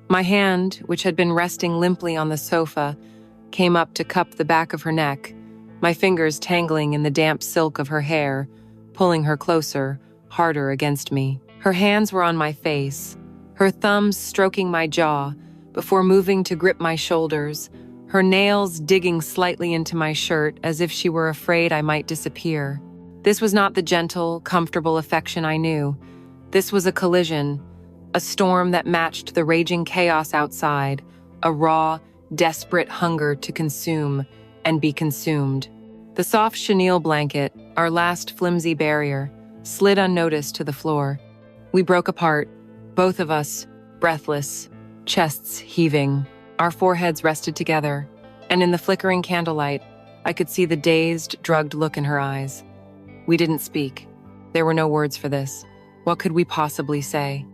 My hand, which had been resting limply on the sofa, came up to cup the back of her neck, my fingers tangling in the damp silk of her hair, pulling her closer, harder against me. Her hands were on my face, her thumbs stroking my jaw, before moving to grip my shoulders, her nails digging slightly into my shirt as if she were afraid I might disappear. This was not the gentle, comfortable affection I knew. This was a collision, a storm that matched the raging chaos outside, a raw, desperate hunger to consume and be consumed. The soft chenille blanket, our last flimsy barrier, slid unnoticed to the floor. We broke apart, both of us, breathless, chests heaving. Our foreheads rested together, and in the flickering candlelight, I could see the dazed, drugged look in her eyes. We didn't speak. There were no words for this. What could we possibly say?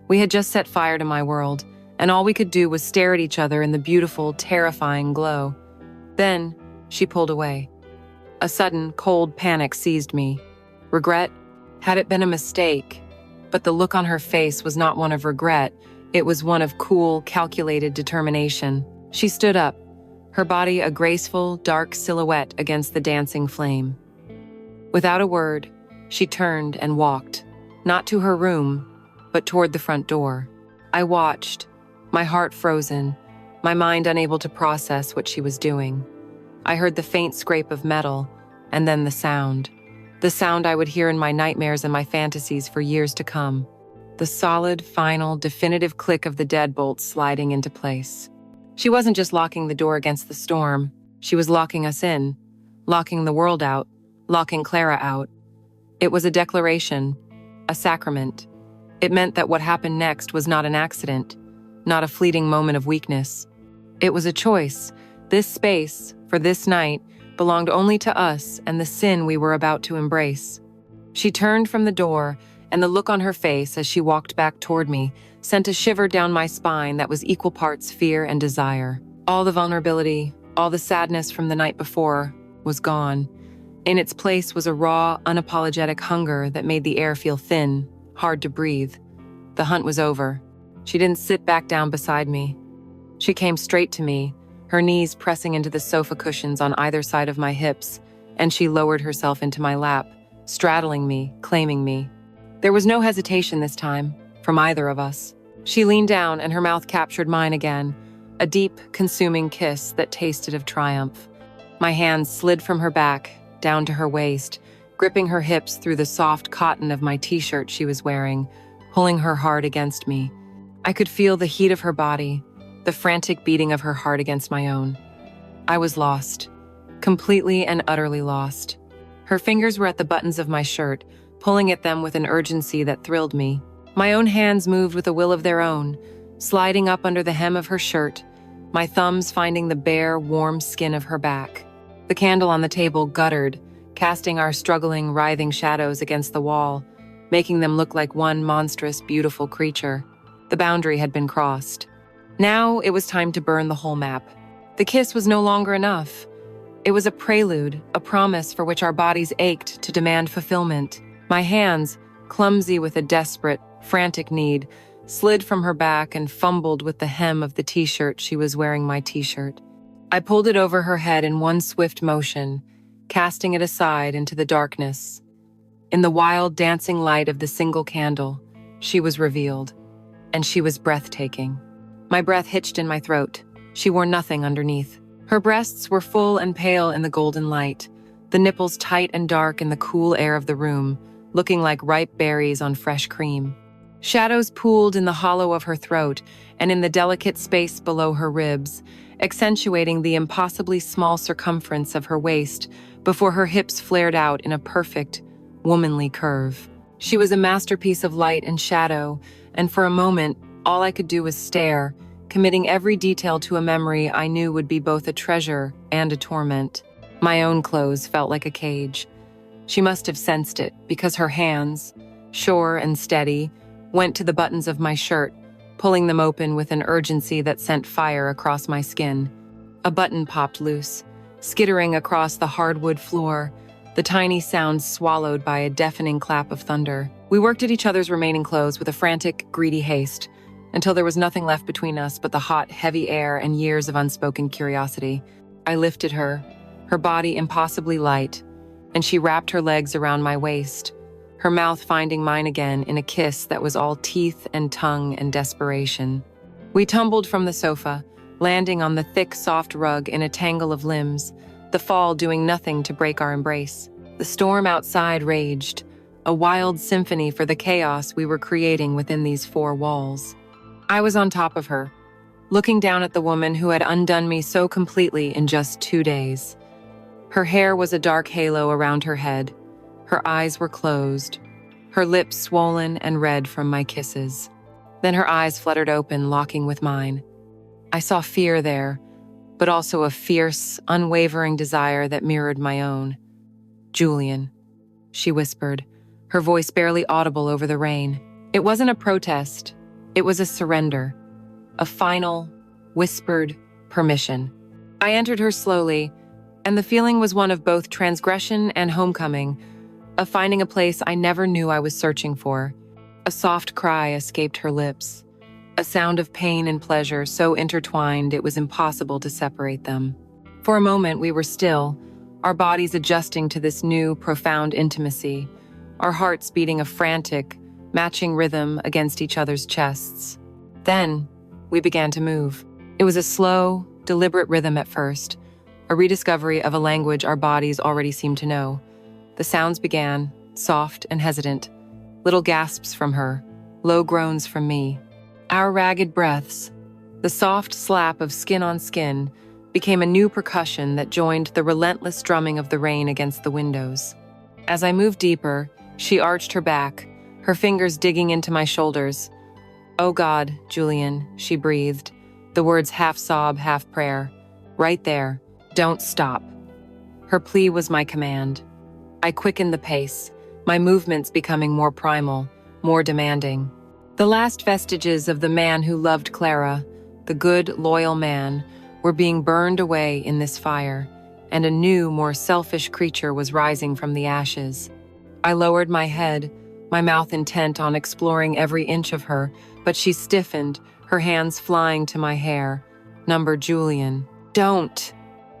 We had just set fire to my world, and all we could do was stare at each other in the beautiful, terrifying glow. Then, she pulled away. A sudden, cold panic seized me. Regret? Had it been a mistake? But the look on her face was not one of regret. It was one of cool, calculated determination. She stood up, her body a graceful, dark silhouette against the dancing flame. Without a word, she turned and walked, not to her room, but toward the front door. I watched, my heart frozen, my mind unable to process what she was doing. I heard the faint scrape of metal, and then the sound I would hear in my nightmares and my fantasies for years to come. The solid, final, definitive click of the deadbolt sliding into place. She wasn't just locking the door against the storm, she was locking us in, locking the world out, locking Clara out. It was a declaration, a sacrament. It meant that what happened next was not an accident, not a fleeting moment of weakness. It was a choice. This space, for this night, belonged only to us and the sin we were about to embrace. She turned from the door, and the look on her face as she walked back toward me sent a shiver down my spine that was equal parts fear and desire. All the vulnerability, all the sadness from the night before was gone. In its place was a raw, unapologetic hunger that made the air feel thin, hard to breathe. The hunt was over. She didn't sit back down beside me. She came straight to me, her knees pressing into the sofa cushions on either side of my hips, and she lowered herself into my lap, straddling me, claiming me. There was no hesitation this time, from either of us. She leaned down and her mouth captured mine again, a deep, consuming kiss that tasted of triumph. My hands slid from her back, down to her waist, gripping her hips through the soft cotton of my t-shirt she was wearing, pulling her hard against me. I could feel the heat of her body, the frantic beating of her heart against my own. I was lost, completely and utterly lost. Her fingers were at the buttons of my shirt, pulling at them with an urgency that thrilled me. My own hands moved with a will of their own, sliding up under the hem of her shirt, my thumbs finding the bare, warm skin of her back. The candle on the table guttered, casting our struggling, writhing shadows against the wall, making them look like one monstrous, beautiful creature. The boundary had been crossed. Now it was time to burn the whole map. The kiss was no longer enough. It was a prelude, a promise for which our bodies ached to demand fulfillment. My hands, clumsy with a desperate, frantic need, slid from her back and fumbled with the hem of the t-shirt she was wearing my t-shirt. I pulled it over her head in one swift motion, casting it aside into the darkness. In the wild, dancing light of the single candle, she was revealed, and she was breathtaking. My breath hitched in my throat. She wore nothing underneath. Her breasts were full and pale in the golden light, the nipples tight and dark in the cool air of the room, looking like ripe berries on fresh cream. Shadows pooled in the hollow of her throat and in the delicate space below her ribs, accentuating the impossibly small circumference of her waist before her hips flared out in a perfect, womanly curve. She was a masterpiece of light and shadow, and for a moment, all I could do was stare, committing every detail to a memory I knew would be both a treasure and a torment. My own clothes felt like a cage. She must have sensed it, because her hands, sure and steady, went to the buttons of my shirt, pulling them open with an urgency that sent fire across my skin. A button popped loose, skittering across the hardwood floor, the tiny sound swallowed by a deafening clap of thunder. We worked at each other's remaining clothes with a frantic, greedy haste, until there was nothing left between us but the hot, heavy air and years of unspoken curiosity. I lifted her, her body impossibly light, and she wrapped her legs around my waist, her mouth finding mine again in a kiss that was all teeth and tongue and desperation. We tumbled from the sofa, landing on the thick, soft rug in a tangle of limbs, the fall doing nothing to break our embrace. The storm outside raged, a wild symphony for the chaos we were creating within these four walls. I was on top of her, looking down at the woman who had undone me so completely in just 2 days. Her hair was a dark halo around her head. Her eyes were closed, her lips swollen and red from my kisses. Then her eyes fluttered open, locking with mine. I saw fear there, but also a fierce, unwavering desire that mirrored my own. "Julian," she whispered, her voice barely audible over the rain. It wasn't a protest, it was a surrender, a final, whispered permission. I entered her slowly, and the feeling was one of both transgression and homecoming, of finding a place I never knew I was searching for. A soft cry escaped her lips, a sound of pain and pleasure so intertwined it was impossible to separate them. For a moment we were still, our bodies adjusting to this new, profound intimacy, our hearts beating a frantic, matching rhythm against each other's chests. Then, we began to move. It was a slow, deliberate rhythm at first, a rediscovery of a language our bodies already seemed to know. The sounds began, soft and hesitant, little gasps from her, low groans from me. Our ragged breaths, the soft slap of skin on skin, became a new percussion that joined the relentless drumming of the rain against the windows. As I moved deeper, she arched her back, her fingers digging into my shoulders. "Oh God, Julian," she breathed, the words half sob, half prayer. "Right there, don't stop." Her plea was my command. I quickened the pace, my movements becoming more primal, more demanding. The last vestiges of the man who loved Clara, the good, loyal man, were being burned away in this fire, and a new, more selfish creature was rising from the ashes. I lowered my head, my mouth intent on exploring every inch of her, but she stiffened, her hands flying to my hair. "Number Julian." "Don't,"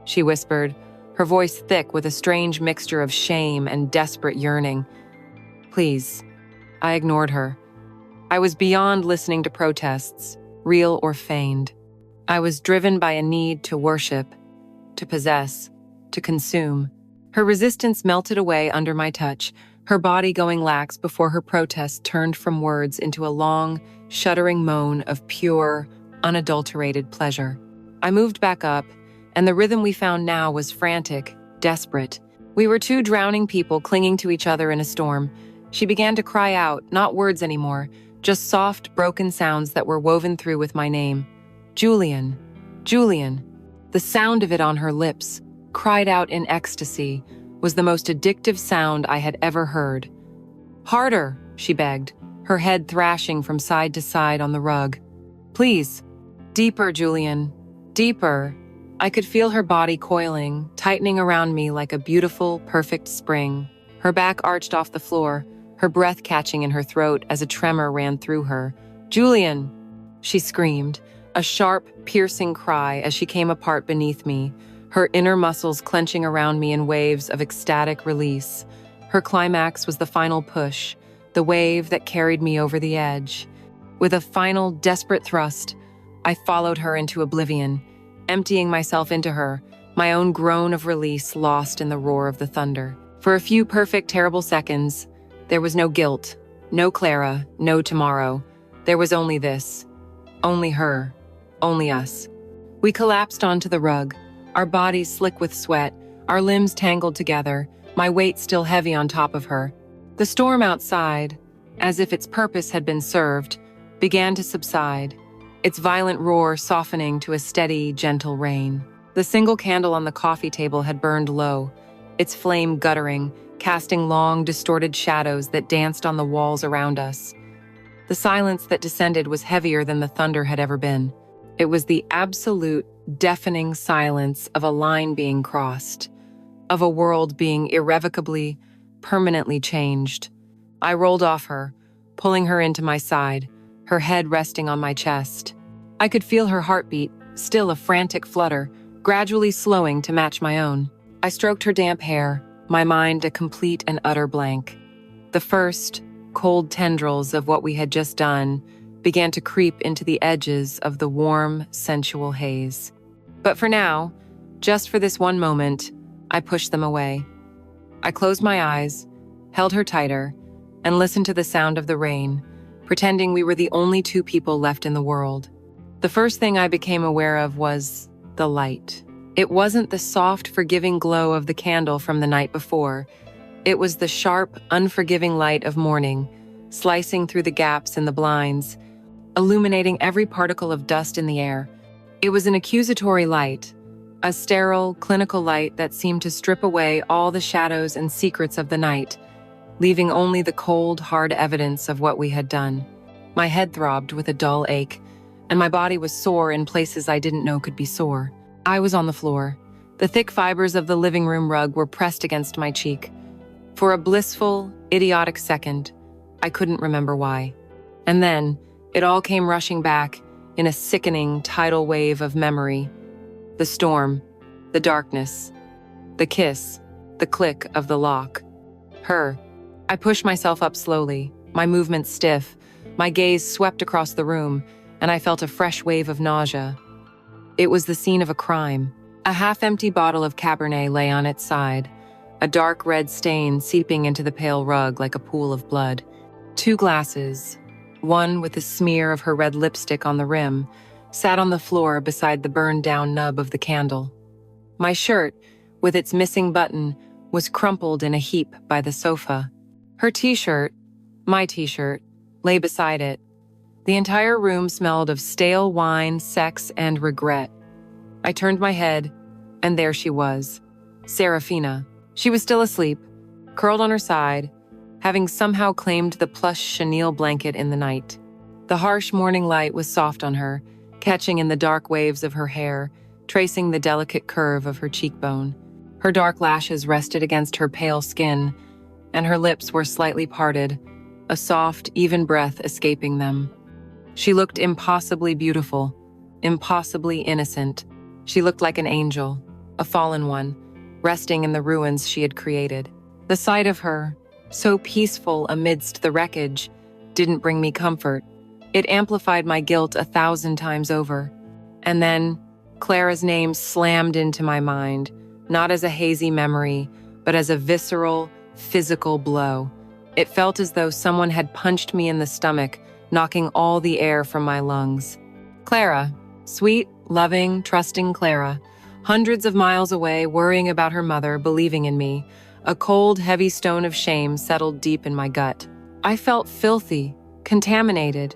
she whispered, her voice thick with a strange mixture of shame and desperate yearning. "Please." I ignored her. I was beyond listening to protests, real or feigned. I was driven by a need to worship, to possess, to consume. Her resistance melted away under my touch, her body going lax before her protest turned from words into a long, shuddering moan of pure, unadulterated pleasure. I moved back up, and the rhythm we found now was frantic, desperate. We were two drowning people clinging to each other in a storm. She began to cry out, not words anymore, just soft, broken sounds that were woven through with my name. "Julian, Julian." The sound of it on her lips, cried out in ecstasy, was the most addictive sound I had ever heard. "Harder," she begged, her head thrashing from side to side on the rug. "Please." "Deeper, Julian. Deeper." I could feel her body coiling, tightening around me like a beautiful, perfect spring. Her back arched off the floor, her breath catching in her throat as a tremor ran through her. "Julian!" she screamed, a sharp, piercing cry as she came apart beneath me, her inner muscles clenching around me in waves of ecstatic release. Her climax was the final push, the wave that carried me over the edge. With a final, desperate thrust, I followed her into oblivion, emptying myself into her, my own groan of release lost in the roar of the thunder. For a few perfect, terrible seconds, there was no guilt, no Clara, no tomorrow. There was only this. Only her. Only us. We collapsed onto the rug, our bodies slick with sweat, our limbs tangled together, my weight still heavy on top of her. The storm outside, as if its purpose had been served, began to subside, its violent roar softening to a steady, gentle rain. The single candle on the coffee table had burned low, its flame guttering, casting long, distorted shadows that danced on the walls around us. The silence that descended was heavier than the thunder had ever been. It was the absolute, deafening silence of a line being crossed, of a world being irrevocably, permanently changed. I rolled off her, pulling her into my side, her head resting on my chest. I could feel her heartbeat, still a frantic flutter, gradually slowing to match my own. I stroked her damp hair, my mind a complete and utter blank. The first, cold tendrils of what we had just done began to creep into the edges of the warm, sensual haze. But for now, just for this one moment, I pushed them away. I closed my eyes, held her tighter, and listened to the sound of the rain, pretending we were the only two people left in the world. The first thing I became aware of was the light. It wasn't the soft, forgiving glow of the candle from the night before. It was the sharp, unforgiving light of morning, slicing through the gaps in the blinds, illuminating every particle of dust in the air. It was an accusatory light, a sterile, clinical light that seemed to strip away all the shadows and secrets of the night, leaving only the cold, hard evidence of what we had done. My head throbbed with a dull ache, and my body was sore in places I didn't know could be sore. I was on the floor. The thick fibers of the living room rug were pressed against my cheek. For a blissful, idiotic second, I couldn't remember why. And then, it all came rushing back in a sickening tidal wave of memory. The storm, the darkness, the kiss, the click of the lock. Her. I pushed myself up slowly, my movements stiff, my gaze swept across the room, and I felt a fresh wave of nausea. It was the scene of a crime. A half-empty bottle of Cabernet lay on its side, a dark red stain seeping into the pale rug like a pool of blood. 2 glasses, one with a smear of her red lipstick on the rim, sat on the floor beside the burned-down nub of the candle. My shirt, with its missing button, was crumpled in a heap by the sofa. Her t-shirt, my t-shirt, lay beside it. The entire room smelled of stale wine, sex, and regret. I turned my head, and there she was, Serafina. She was still asleep, curled on her side, having somehow claimed the plush chenille blanket in the night. The harsh morning light was soft on her, catching in the dark waves of her hair, tracing the delicate curve of her cheekbone. Her dark lashes rested against her pale skin, and her lips were slightly parted, a soft, even breath escaping them. She looked impossibly beautiful, impossibly innocent. She looked like an angel, a fallen one, resting in the ruins she had created. The sight of her, so peaceful amidst the wreckage, didn't bring me comfort. It amplified my guilt 1,000 times over. And then, Clara's name slammed into my mind, not as a hazy memory, but as a visceral, physical blow. It felt as though someone had punched me in the stomach, knocking all the air from my lungs. Clara, sweet, loving, trusting Clara, hundreds of miles away, worrying about her mother, believing in me. A cold, heavy stone of shame settled deep in my gut. I felt filthy, contaminated.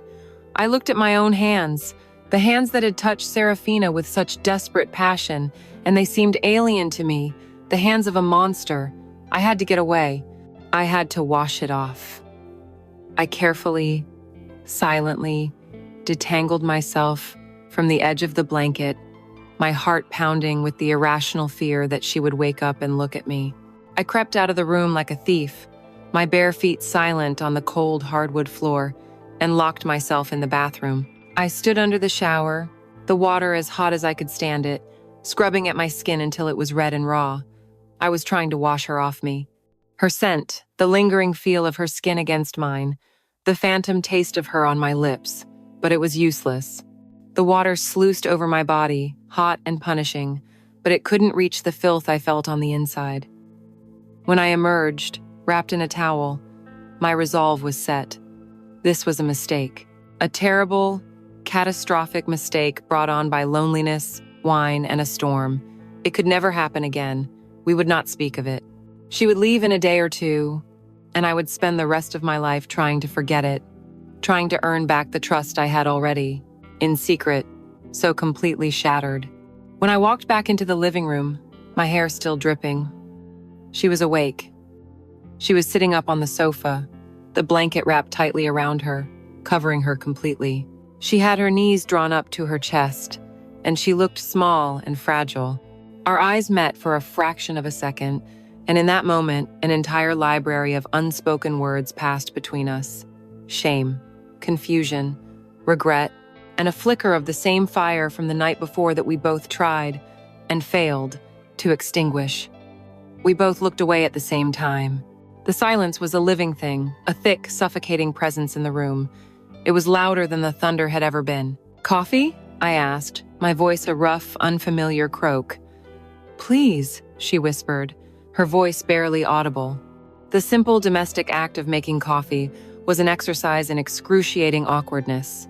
I looked at my own hands, the hands that had touched Serafina with such desperate passion, and they seemed alien to me, the hands of a monster. I had to get away. I had to wash it off. I carefully, silently, detangled myself from the edge of the blanket, my heart pounding with the irrational fear that she would wake up and look at me. I crept out of the room like a thief, my bare feet silent on the cold hardwood floor, and locked myself in the bathroom. I stood under the shower, the water as hot as I could stand it, scrubbing at my skin until it was red and raw. I was trying to wash her off me. Her scent, the lingering feel of her skin against mine, the phantom taste of her on my lips, but it was useless. The water sluiced over my body, hot and punishing, but it couldn't reach the filth I felt on the inside. When I emerged, wrapped in a towel, my resolve was set. This was a mistake. A terrible, catastrophic mistake brought on by loneliness, wine, and a storm. It could never happen again. We would not speak of it. She would leave in a day or two, and I would spend the rest of my life trying to forget it, trying to earn back the trust I had already, in secret, so completely shattered. When I walked back into the living room, my hair still dripping, she was awake. She was sitting up on the sofa, the blanket wrapped tightly around her, covering her completely. She had her knees drawn up to her chest, and she looked small and fragile. Our eyes met for a fraction of a second, and in that moment, an entire library of unspoken words passed between us. Shame, confusion, regret, and a flicker of the same fire from the night before that we both tried, and failed, to extinguish. We both looked away at the same time. The silence was a living thing, a thick, suffocating presence in the room. It was louder than the thunder had ever been. "Coffee?" I asked, my voice a rough, unfamiliar croak. "Please," she whispered, her voice barely audible. The simple domestic act of making coffee was an exercise in excruciating awkwardness.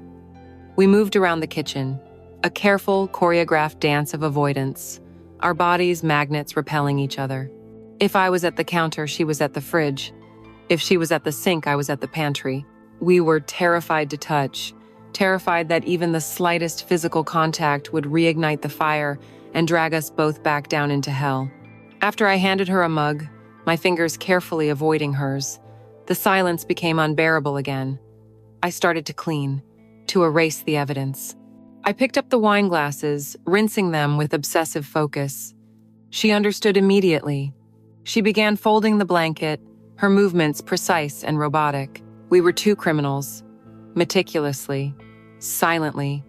We moved around the kitchen, a careful, choreographed dance of avoidance, our bodies magnets repelling each other. If I was at the counter, she was at the fridge. If she was at the sink, I was at the pantry. We were terrified to touch, terrified that even the slightest physical contact would reignite the fire and drag us both back down into hell. After I handed her a mug, my fingers carefully avoiding hers, the silence became unbearable again. I started to clean, to erase the evidence. I picked up the wine glasses, rinsing them with obsessive focus. She understood immediately. She began folding the blanket, her movements precise and robotic. We were two criminals, meticulously, silently,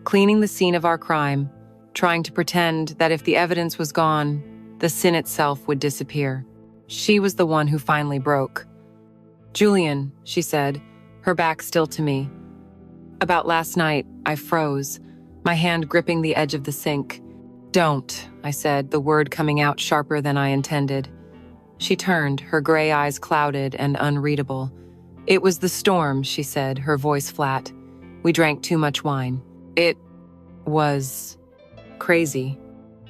cleaning the scene of our crime, trying to pretend that if the evidence was gone, the sin itself would disappear. She was the one who finally broke. "Julian," she said, her back still to me. "About last night, I froze, my hand gripping the edge of the sink." "Don't," I said, the word coming out sharper than I intended. She turned, her gray eyes clouded and unreadable. "It was the storm," she said, her voice flat. "We drank too much wine. It was crazy."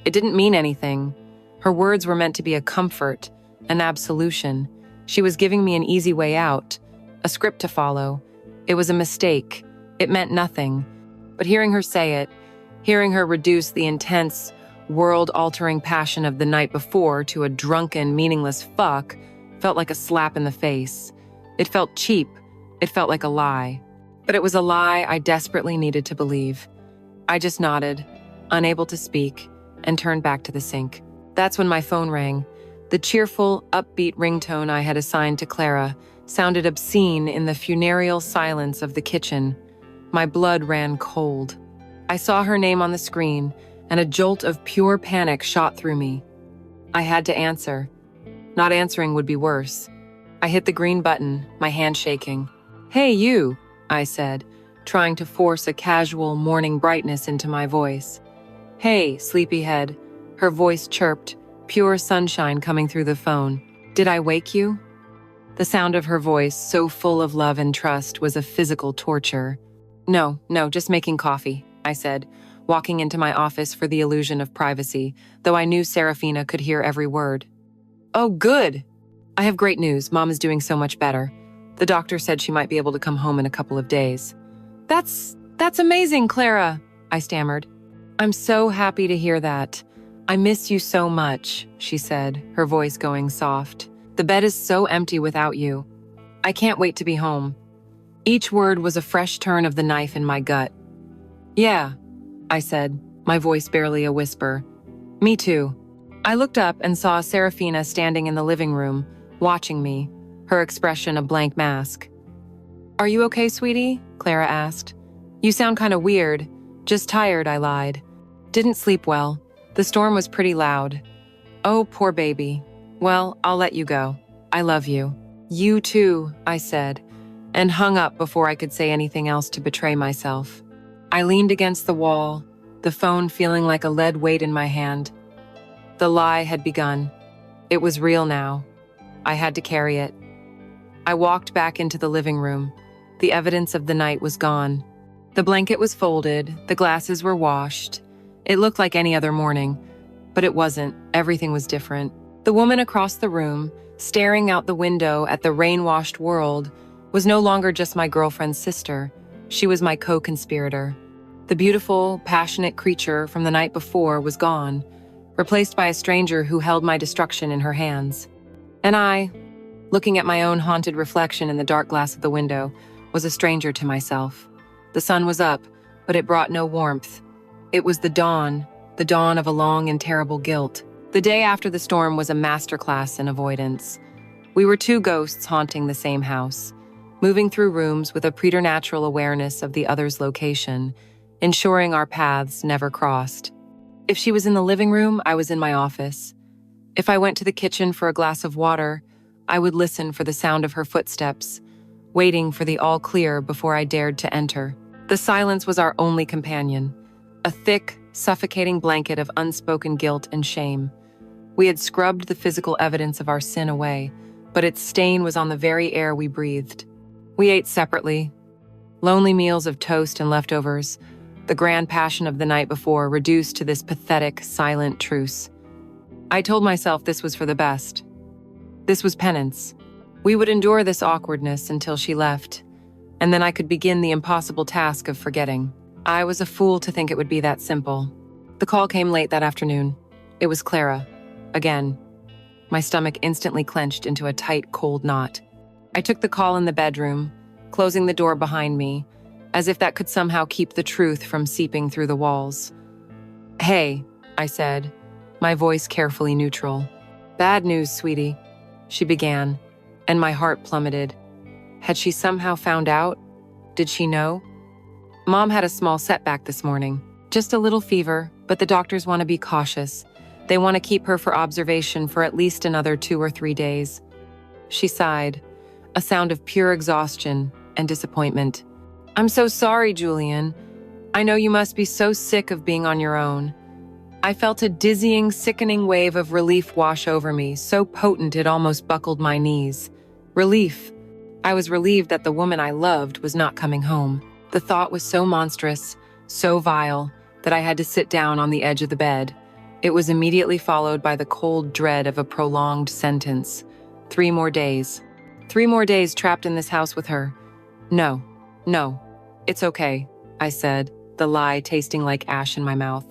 It didn't mean anything. Her words were meant to be a comfort, an absolution. She was giving me an easy way out, a script to follow. It was a mistake. It meant nothing. But hearing her say it, hearing her reduce the intense, world-altering passion of the night before to a drunken, meaningless fuck, felt like a slap in the face. It felt cheap. It felt like a lie. But it was a lie I desperately needed to believe. I just nodded, unable to speak, and turned back to the sink. That's when my phone rang. The cheerful, upbeat ringtone I had assigned to Clara sounded obscene in the funereal silence of the kitchen. My blood ran cold. I saw her name on the screen, and a jolt of pure panic shot through me. I had to answer. Not answering would be worse. I hit the green button, my hand shaking. "Hey, you," I said, trying to force a casual morning brightness into my voice. "Hey, sleepyhead," her voice chirped, pure sunshine coming through the phone. "Did I wake you?" The sound of her voice, so full of love and trust, was a physical torture. No, just making coffee," I said, walking into my office for the illusion of privacy, though I knew Serafina could hear every word. "Oh, good! I have great news. Mom is doing so much better. The doctor said she might be able to come home in a couple of days." That's amazing, Clara," I stammered. "I'm so happy to hear that. I miss you so much," she said, her voice going soft. "The bed is so empty without you. I can't wait to be home." Each word was a fresh turn of the knife in my gut. "Yeah," I said, my voice barely a whisper. "Me too." I looked up and saw Serafina standing in the living room, watching me, her expression a blank mask. "Are you okay, sweetie?" Clara asked. "You sound kind of weird." "Just tired," I lied. "Didn't sleep well. The storm was pretty loud." "Oh, poor baby. Well, I'll let you go. I love you." "You too," I said, and hung up before I could say anything else to betray myself. I leaned against the wall, the phone feeling like a lead weight in my hand. The lie had begun. It was real now. I had to carry it. I walked back into the living room. The evidence of the night was gone. The blanket was folded, the glasses were washed. It looked like any other morning, but it wasn't. Everything was different. The woman across the room, staring out the window at the rain-washed world, was no longer just my girlfriend's sister. She was my co-conspirator. The beautiful, passionate creature from the night before was gone, replaced by a stranger who held my destruction in her hands. And I, looking at my own haunted reflection in the dark glass of the window, was a stranger to myself. The sun was up, but it brought no warmth. It was the dawn of a long and terrible guilt. The day after the storm was a masterclass in avoidance. We were two ghosts haunting the same house, moving through rooms with a preternatural awareness of the other's location, ensuring our paths never crossed. If she was in the living room, I was in my office. If I went to the kitchen for a glass of water, I would listen for the sound of her footsteps, waiting for the all clear before I dared to enter. The silence was our only companion, a thick, suffocating blanket of unspoken guilt and shame. We had scrubbed the physical evidence of our sin away, but its stain was on the very air we breathed. We ate separately, lonely meals of toast and leftovers, the grand passion of the night before reduced to this pathetic, silent truce. I told myself this was for the best. This was penance. We would endure this awkwardness until she left, and then I could begin the impossible task of forgetting. I was a fool to think it would be that simple. The call came late that afternoon. It was Clara. Again. My stomach instantly clenched into a tight, cold knot. I took the call in the bedroom, closing the door behind me, as if that could somehow keep the truth from seeping through the walls. "Hey," I said, my voice carefully neutral. "Bad news, sweetie," she began, and my heart plummeted. Had she somehow found out? Did she know? Mom had a small setback this morning. Just a little fever, but the doctors want to be cautious. They want to keep her for observation for at least another 2 or 3 days. She sighed, a sound of pure exhaustion and disappointment. "I'm so sorry, Julian. I know you must be so sick of being on your own." I felt a dizzying, sickening wave of relief wash over me, so potent it almost buckled my knees. Relief. I was relieved that the woman I loved was not coming home. The thought was so monstrous, so vile, that I had to sit down on the edge of the bed. It was immediately followed by the cold dread of a prolonged sentence. 3 more days. 3 more days trapped in this house with her. No, it's okay, I said, the lie tasting like ash in my mouth.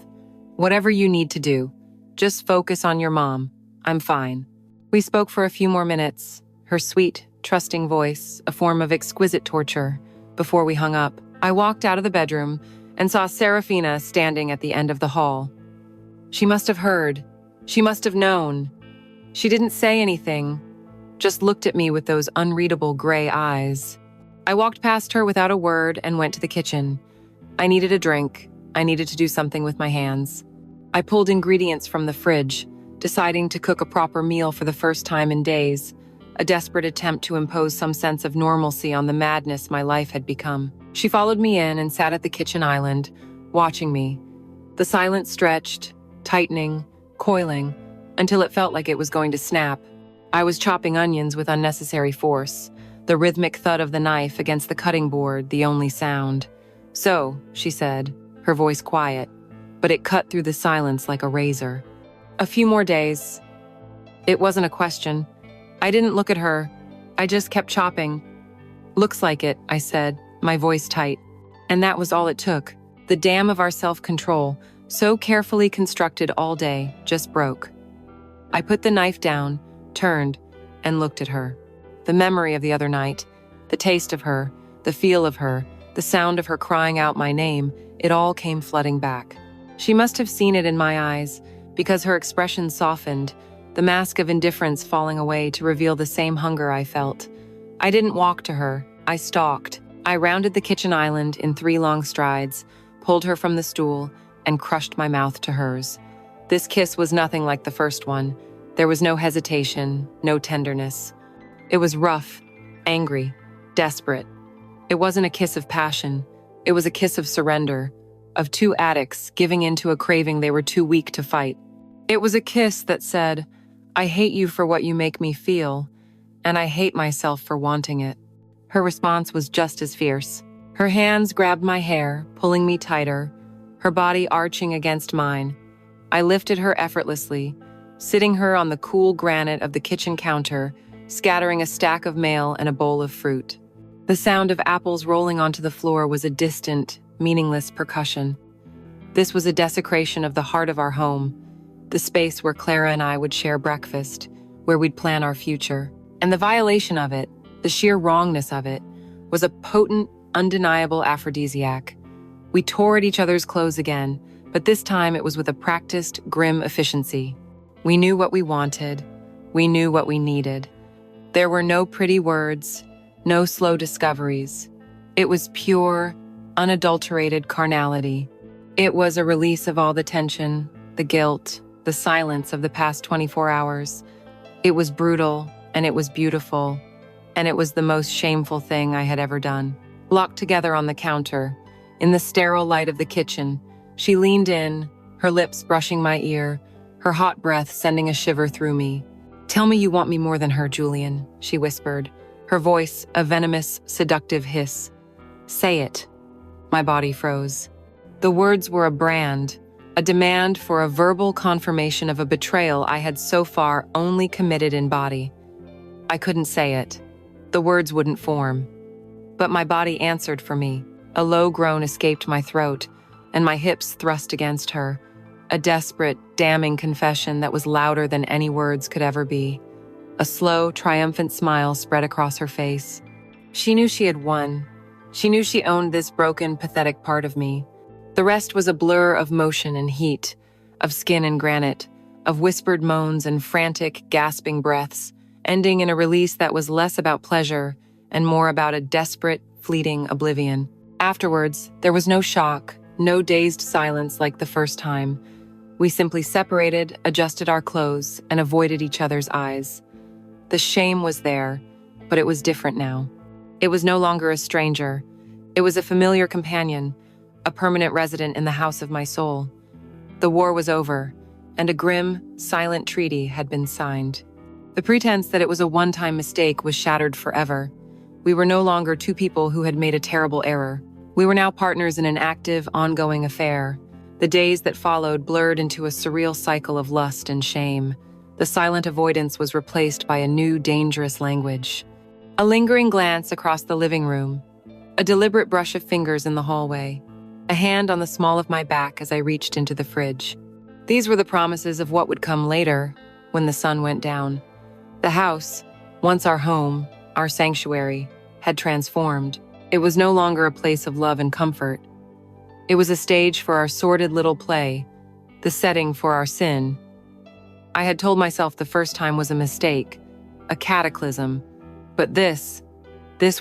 "Whatever you need to do, just focus on your mom. I'm fine." We spoke for a few more minutes, her sweet, trusting voice, a form of exquisite torture, before we hung up. I walked out of the bedroom and saw Serafina standing at the end of the hall. She must have heard. She must have known. She didn't say anything, just looked at me with those unreadable gray eyes. I walked past her without a word and went to the kitchen. I needed a drink. I needed to do something with my hands. I pulled ingredients from the fridge, deciding to cook a proper meal for the first time in days, a desperate attempt to impose some sense of normalcy on the madness my life had become. She followed me in and sat at the kitchen island, watching me. The silence stretched, tightening, coiling, until it felt like it was going to snap. I was chopping onions with unnecessary force, the rhythmic thud of the knife against the cutting board the only sound. "So," she said, her voice quiet, but it cut through the silence like a razor. "A few more days." It wasn't a question. I didn't look at her. I just kept chopping. "Looks like it," I said, my voice tight. And that was all it took. The dam of our self-control, so carefully constructed all day, just broke. I put the knife down, turned, and looked at her. The memory of the other night, the taste of her, the feel of her, the sound of her crying out my name, it all came flooding back. She must have seen it in my eyes, because her expression softened, the mask of indifference falling away to reveal the same hunger I felt. I didn't walk to her. I stalked. I rounded the kitchen island in 3 long strides, pulled her from the stool, and crushed my mouth to hers. This kiss was nothing like the first one. There was no hesitation, no tenderness. It was rough, angry, desperate. It wasn't a kiss of passion. It was a kiss of surrender, of 2 addicts giving in to a craving they were too weak to fight. It was a kiss that said, "I hate you for what you make me feel, and I hate myself for wanting it." Her response was just as fierce. Her hands grabbed my hair, pulling me tighter, her body arching against mine. I lifted her effortlessly, sitting her on the cool granite of the kitchen counter, scattering a stack of mail and a bowl of fruit. The sound of apples rolling onto the floor was a distant, meaningless percussion. This was a desecration of the heart of our home, the space where Clara and I would share breakfast, where we'd plan our future. And the violation of it, the sheer wrongness of it, was a potent, undeniable aphrodisiac. We tore at each other's clothes again, but this time it was with a practiced, grim efficiency. We knew what we wanted. We knew what we needed. There were no pretty words, no slow discoveries. It was pure, unadulterated carnality. It was a release of all the tension, the guilt, the the silence of the past 24 hours. It was brutal, and it was beautiful, and it was the most shameful thing I had ever done. Locked together on the counter, in the sterile light of the kitchen, she leaned in, her lips brushing my ear, her hot breath sending a shiver through me. "Tell me you want me more than her, Julian," she whispered, her voice a venomous, seductive hiss. "Say it." My body froze. The words were a brand, a demand for a verbal confirmation of a betrayal I had so far only committed in body. I couldn't say it. The words wouldn't form. But my body answered for me. A low groan escaped my throat, and my hips thrust against her. A desperate, damning confession that was louder than any words could ever be. A slow, triumphant smile spread across her face. She knew she had won. She knew she owned this broken, pathetic part of me. The rest was a blur of motion and heat, of skin and granite, of whispered moans and frantic, gasping breaths, ending in a release that was less about pleasure and more about a desperate, fleeting oblivion. Afterwards, there was no shock, no dazed silence like the first time. We simply separated, adjusted our clothes, and avoided each other's eyes. The shame was there, but it was different now. It was no longer a stranger. It was a familiar companion, a permanent resident in the house of my soul. The war was over, and a grim, silent treaty had been signed. The pretense that it was a one-time mistake was shattered forever. We were no longer two people who had made a terrible error. We were now partners in an active, ongoing affair. The days that followed blurred into a surreal cycle of lust and shame. The silent avoidance was replaced by a new, dangerous language. A lingering glance across the living room. A deliberate brush of fingers in the hallway. A hand on the small of my back as I reached into the fridge. These were the promises of what would come later, when the sun went down. The house, once our home, our sanctuary, had transformed. It was no longer a place of love and comfort. It was a stage for our sordid little play, the setting for our sin. I had told myself the first time was a mistake, a cataclysm, but this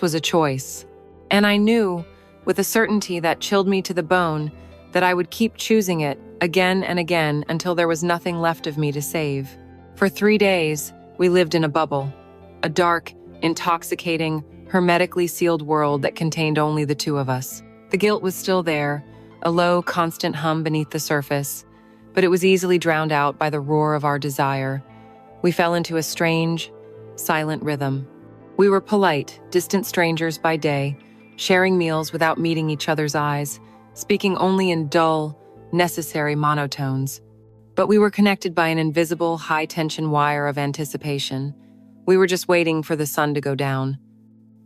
was a choice. And I knew, with a certainty that chilled me to the bone, that I would keep choosing it again and again until there was nothing left of me to save. For 3 days, we lived in a bubble, a dark, intoxicating, hermetically sealed world that contained only the two of us. The guilt was still there, a low, constant hum beneath the surface, but it was easily drowned out by the roar of our desire. We fell into a strange, silent rhythm. We were polite, distant strangers by day, sharing meals without meeting each other's eyes, speaking only in dull, necessary monotones. But we were connected by an invisible, high-tension wire of anticipation. We were just waiting for the sun to go down.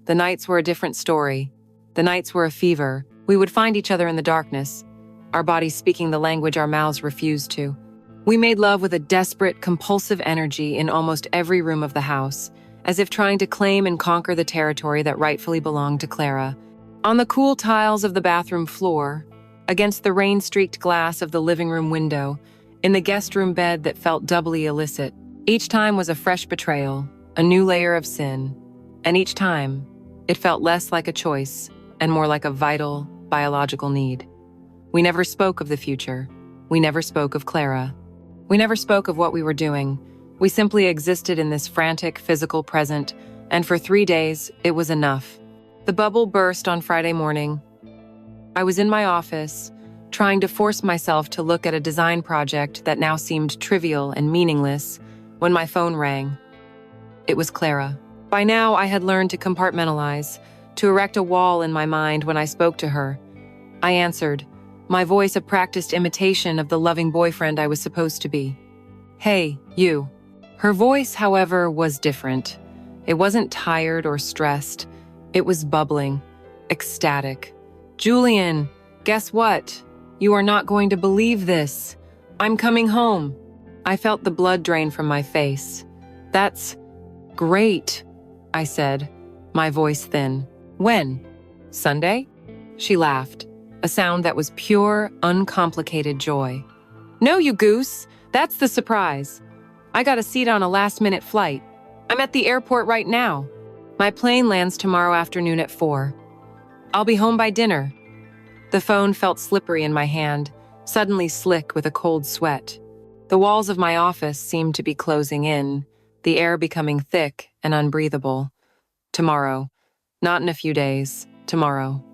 The nights were a different story. The nights were a fever. We would find each other in the darkness, our bodies speaking the language our mouths refused to. We made love with a desperate, compulsive energy in almost every room of the house, as if trying to claim and conquer the territory that rightfully belonged to Clara. On the cool tiles of the bathroom floor, against the rain-streaked glass of the living room window, in the guest room bed that felt doubly illicit, each time was a fresh betrayal, a new layer of sin, and each time, it felt less like a choice and more like a vital, biological need. We never spoke of the future. We never spoke of Clara. We never spoke of what we were doing. We simply existed in this frantic, physical present, and for 3 days, it was enough. The bubble burst on Friday morning. I was in my office, trying to force myself to look at a design project that now seemed trivial and meaningless, when my phone rang. It was Clara. By now, I had learned to compartmentalize, to erect a wall in my mind when I spoke to her. I answered, my voice a practiced imitation of the loving boyfriend I was supposed to be. "Hey, you." Her voice, however, was different. It wasn't tired or stressed. It was bubbling, ecstatic. "Julian, guess what? You are not going to believe this. I'm coming home." I felt the blood drain from my face. "That's great," I said, my voice thin. "When? Sunday?" She laughed, a sound that was pure, uncomplicated joy. "No, you goose. That's the surprise. I got a seat on a last-minute flight. I'm at the airport right now. My plane lands tomorrow afternoon at 4. I'll be home by dinner." The phone felt slippery in my hand, suddenly slick with a cold sweat. The walls of my office seemed to be closing in, the air becoming thick and unbreathable. Tomorrow. Not in a few days. Tomorrow.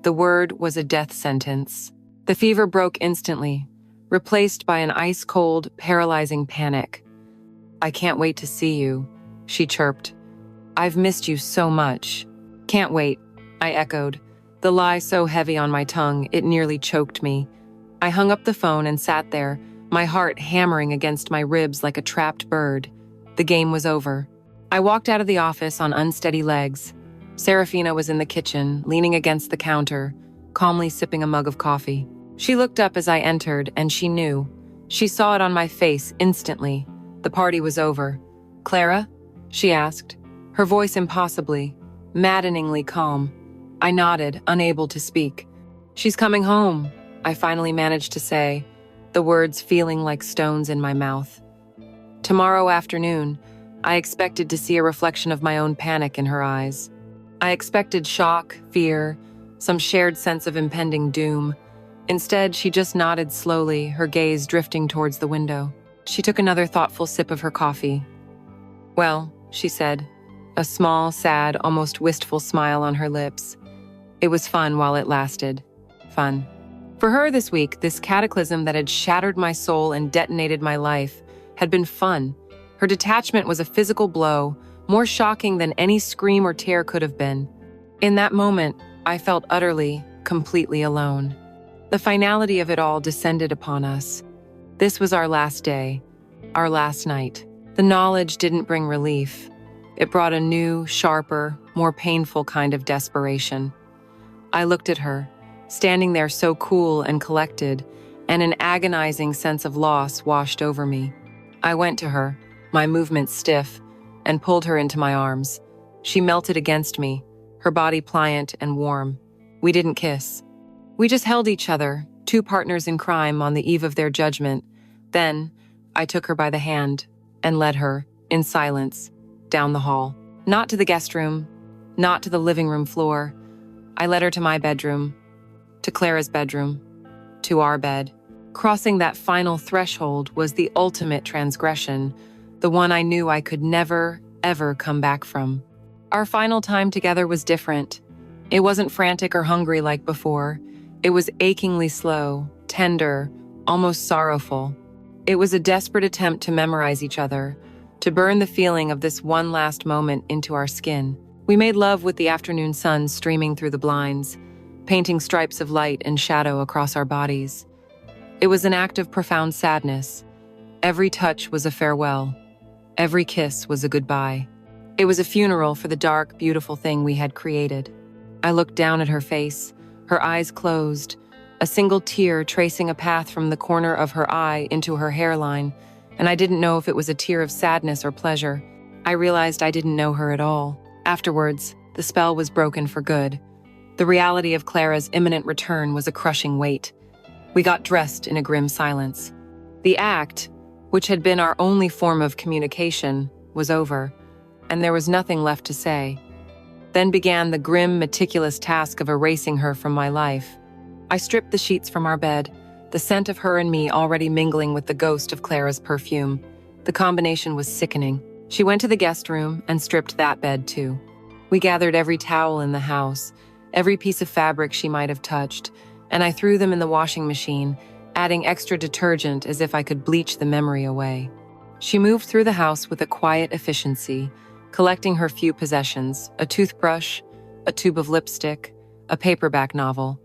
The word was a death sentence. The fever broke instantly, replaced by an ice-cold, paralyzing panic. "I can't wait to see you," she chirped. "I've missed you so much." "Can't wait," I echoed, the lie so heavy on my tongue it nearly choked me. I hung up the phone and sat there, my heart hammering against my ribs like a trapped bird. The game was over. I walked out of the office on unsteady legs. Serafina was in the kitchen, leaning against the counter, calmly sipping a mug of coffee. She looked up as I entered, and she knew. She saw it on my face instantly. The party was over. "Clara?" she asked, her voice impossibly, maddeningly calm. I nodded, unable to speak. "She's coming home," I finally managed to say, the words feeling like stones in my mouth. Tomorrow afternoon, I expected to see a reflection of my own panic in her eyes. I expected shock, fear, some shared sense of impending doom. Instead, she just nodded slowly, her gaze drifting towards the window. She took another thoughtful sip of her coffee. "Well," she said, a small, sad, almost wistful smile on her lips. "It was fun while it lasted." Fun. For her this week, this cataclysm that had shattered my soul and detonated my life had been fun. Her detachment was a physical blow, more shocking than any scream or tear could have been. In that moment, I felt utterly, completely alone. The finality of it all descended upon us. This was our last day, our last night. The knowledge didn't bring relief. It brought a new, sharper, more painful kind of desperation. I looked at her, standing there so cool and collected, and an agonizing sense of loss washed over me. I went to her, my movements stiff, and pulled her into my arms. She melted against me, her body pliant and warm. We didn't kiss. We just held each other, two partners in crime on the eve of their judgment. Then, I took her by the hand and led her, in silence, down the hall. Not to the guest room, not to the living room floor. I led her to my bedroom, to Clara's bedroom, to our bed. Crossing that final threshold was the ultimate transgression, the one I knew I could never, ever come back from. Our final time together was different. It wasn't frantic or hungry like before. It was achingly slow, tender, almost sorrowful. It was a desperate attempt to memorize each other, to burn the feeling of this one last moment into our skin. We made love with the afternoon sun streaming through the blinds, painting stripes of light and shadow across our bodies. It was an act of profound sadness. Every touch was a farewell. Every kiss was a goodbye. It was a funeral for the dark, beautiful thing we had created. I looked down at her face, her eyes closed, a single tear tracing a path from the corner of her eye into her hairline, and I didn't know if it was a tear of sadness or pleasure. I realized I didn't know her at all. Afterwards, the spell was broken for good. The reality of Clara's imminent return was a crushing weight. We got dressed in a grim silence. The act, which had been our only form of communication, was over, and there was nothing left to say. Then began the grim, meticulous task of erasing her from my life. I stripped the sheets from our bed, the scent of her and me already mingling with the ghost of Clara's perfume. The combination was sickening. She went to the guest room and stripped that bed too. We gathered every towel in the house, every piece of fabric she might have touched, and I threw them in the washing machine, adding extra detergent as if I could bleach the memory away. She moved through the house with a quiet efficiency, collecting her few possessions, a toothbrush, a tube of lipstick, a paperback novel.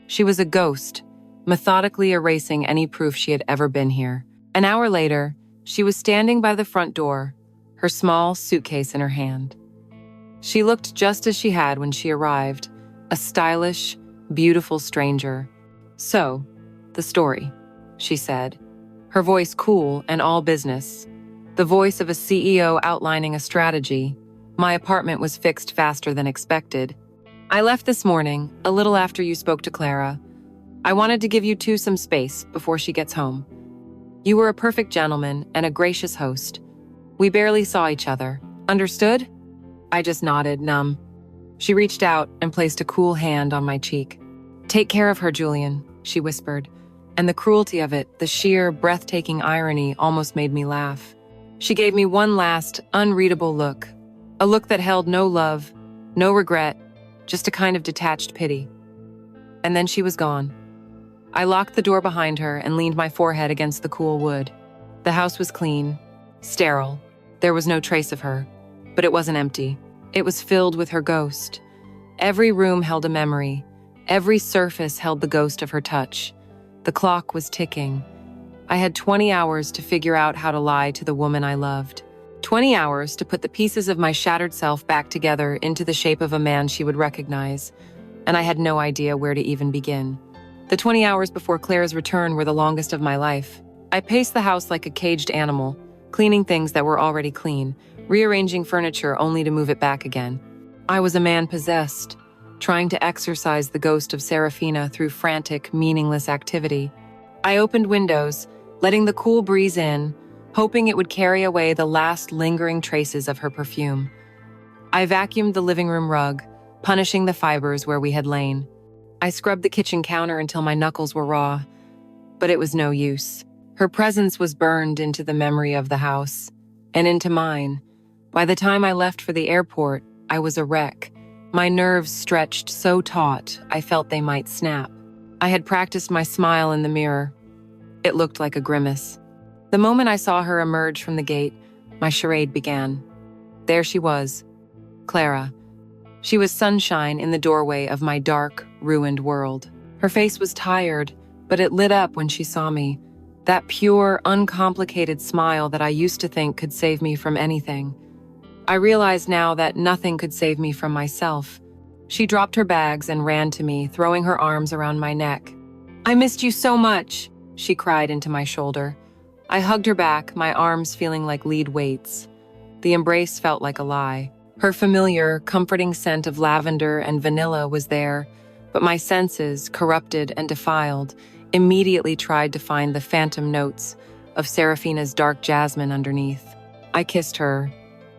She was a ghost, methodically erasing any proof she had ever been here. An hour later, she was standing by the front door, her small suitcase in her hand. She looked just as she had when she arrived, a stylish, beautiful stranger. "So, the story," she said, her voice cool and all business, the voice of a CEO outlining a strategy. My apartment was fixed faster than expected. "I left this morning, a little after you spoke to Clara. I wanted to give you two some space before she gets home. You were a perfect gentleman and a gracious host. We barely saw each other. Understood?" I just nodded, numb. She reached out and placed a cool hand on my cheek. "Take care of her, Julian," she whispered, And the cruelty of it, the sheer, breathtaking irony, almost made me laugh. She gave me one last, unreadable look. A look that held no love, no regret, just a kind of detached pity. And then she was gone. I locked the door behind her and leaned my forehead against the cool wood. The house was clean, sterile. There was no trace of her. But it wasn't empty. It was filled with her ghost. Every room held a memory. Every surface held the ghost of her touch. The clock was ticking. I had 20 hours to figure out how to lie to the woman I loved. 20 hours to put the pieces of my shattered self back together into the shape of a man she would recognize. And I had no idea where to even begin. The 20 hours before Claire's return were the longest of my life. I paced the house like a caged animal, cleaning things that were already clean, rearranging furniture only to move it back again. I was a man possessed, trying to exorcise the ghost of Serafina through frantic, meaningless activity. I opened windows, letting the cool breeze in, hoping it would carry away the last lingering traces of her perfume. I vacuumed the living room rug, punishing the fibers where we had lain. I scrubbed the kitchen counter until my knuckles were raw, but it was no use. Her presence was burned into the memory of the house, and into mine. By the time I left for the airport, I was a wreck. My nerves stretched so taut, I felt they might snap. I had practiced my smile in the mirror. It looked like a grimace. The moment I saw her emerge from the gate, my charade began. There she was, Clara. She was sunshine in the doorway of my dark, ruined world. Her face was tired, but it lit up when she saw me. That pure, uncomplicated smile that I used to think could save me from anything. I realized now that nothing could save me from myself. She dropped her bags and ran to me, throwing her arms around my neck. "I missed you so much," she cried into my shoulder. I hugged her back, my arms feeling like lead weights. The embrace felt like a lie. Her familiar, comforting scent of lavender and vanilla was there, but my senses, corrupted and defiled, immediately tried to find the phantom notes of Serafina's dark jasmine underneath. I kissed her,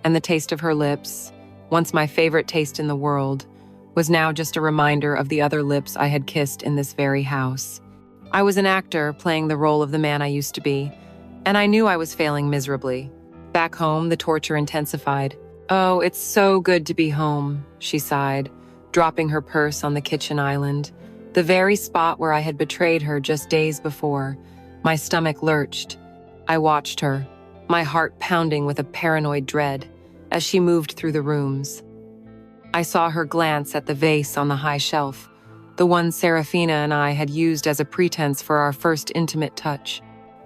and the taste of her lips, once my favorite taste in the world, was now just a reminder of the other lips I had kissed in this very house. I was an actor playing the role of the man I used to be, and I knew I was failing miserably. Back home, the torture intensified. "Oh, it's so good to be home," she sighed, dropping her purse on the kitchen island, the very spot where I had betrayed her just days before. My stomach lurched. I watched her, my heart pounding with a paranoid dread, as she moved through the rooms. I saw her glance at the vase on the high shelf, the one Serafina and I had used as a pretense for our first intimate touch.